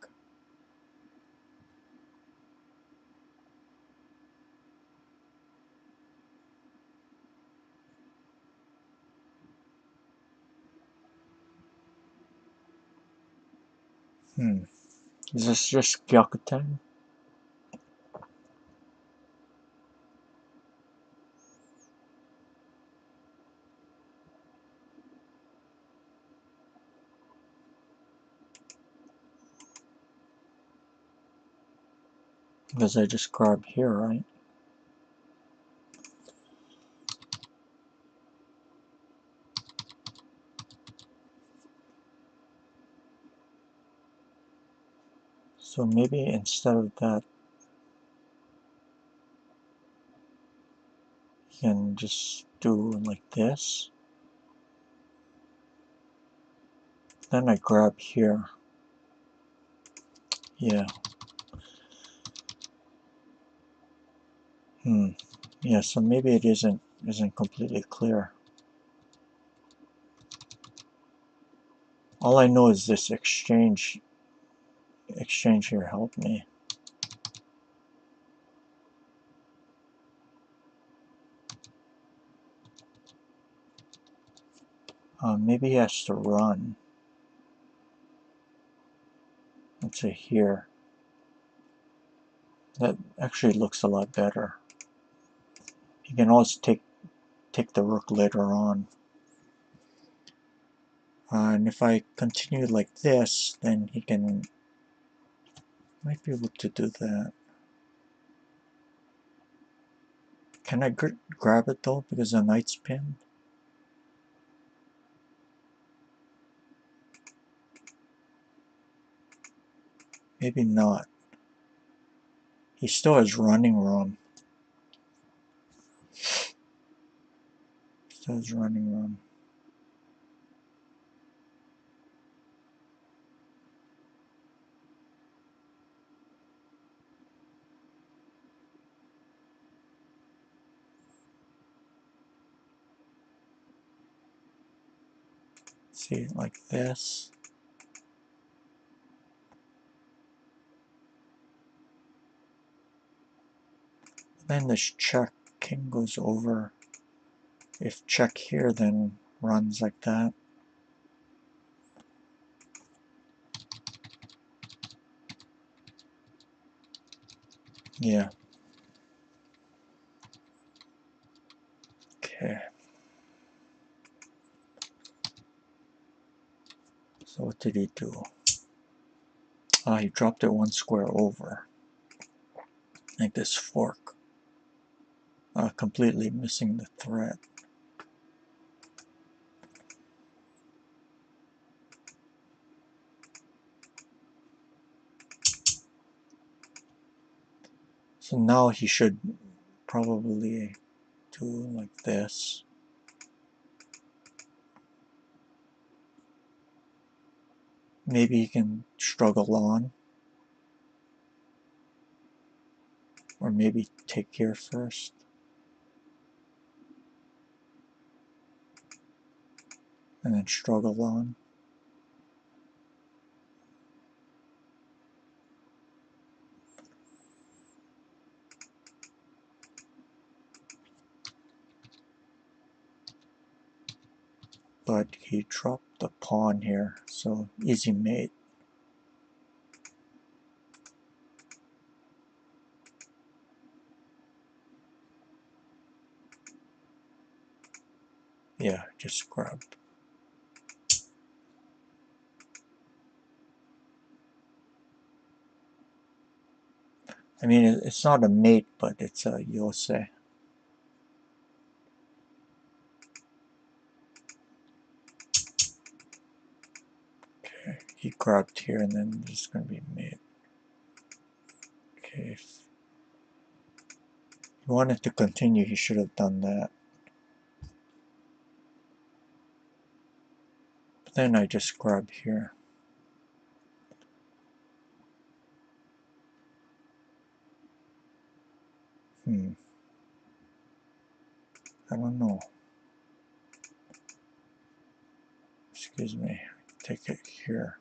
Is this just Gyakuten? Because I just grab here, right? So maybe instead of that, you can just do like this. Then I grab here. Yeah. Yeah, so maybe it isn't completely clear. All I know is this exchange here helped me. Maybe he has to run. Let's say here. That actually looks a lot better. He can always take the rook later on. And if I continue like this, then he can Might be able to do that. Can I grab it though, because the knight's pinned? Maybe not. He still has running room. Still has running room. See, like this. Then this check, king goes over. If check here, then runs like that. Yeah. Okay. So what did he do? He dropped it one square over. Like this fork. Completely missing the threat. So now he should probably do like this. Maybe he can struggle on. Or maybe take here first. And then struggle on. But he dropped the pawn here, so easy mate. Yeah, just grab. I mean, it's not a mate, but it's a yosei. Okay, he grabbed here, and then it's going to be mate. Okay, if he wanted to continue, he should have done that. But then I just grab here. I don't know. Excuse me. Take it here.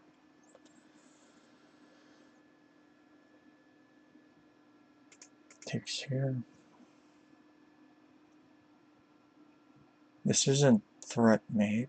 Takes here. This isn't threat mate.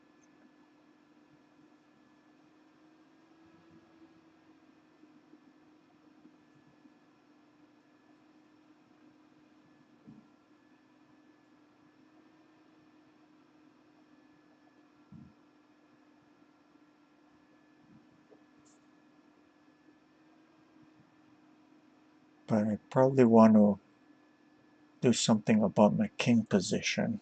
But I probably want to do something about my king position.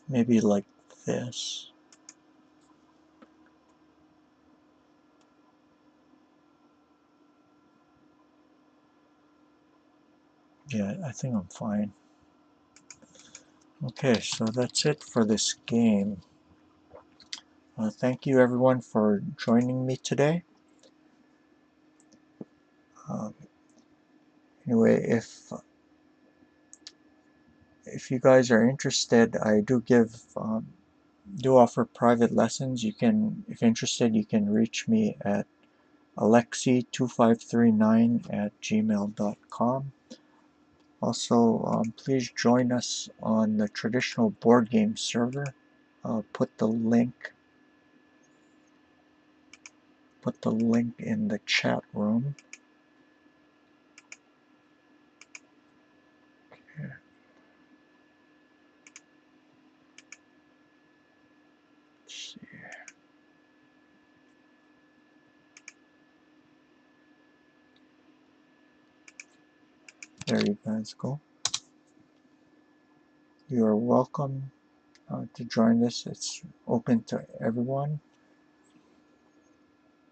Maybe like this. Yeah, I think I'm fine. Okay, so that's it for this game. Thank you everyone for joining me today. Anyway, if you guys are interested, I do offer private lessons. You can, if interested, you can reach me at alexi2539@gmail.com. Also, please join us on the traditional board game server. I'll put the link in the chat room. there you guys go. You are welcome to join this. It's open to everyone.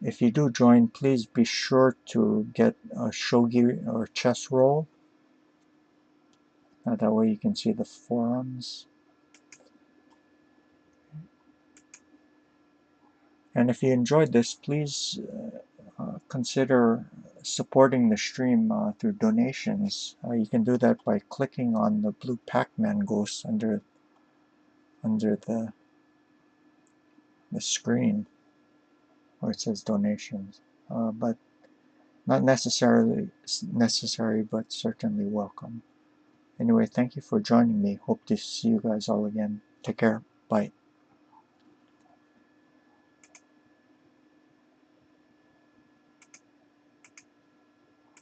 If you do join, please be sure to get a shogi or chess roll. That way you can see the forums. And if you enjoyed this, please consider supporting the stream through donations. You can do that by clicking on the blue Pac-Man ghost under the screen where it says donations. But not necessarily necessary, but certainly welcome. Anyway, thank you for joining me. Hope to see you guys all again. Take care. Bye.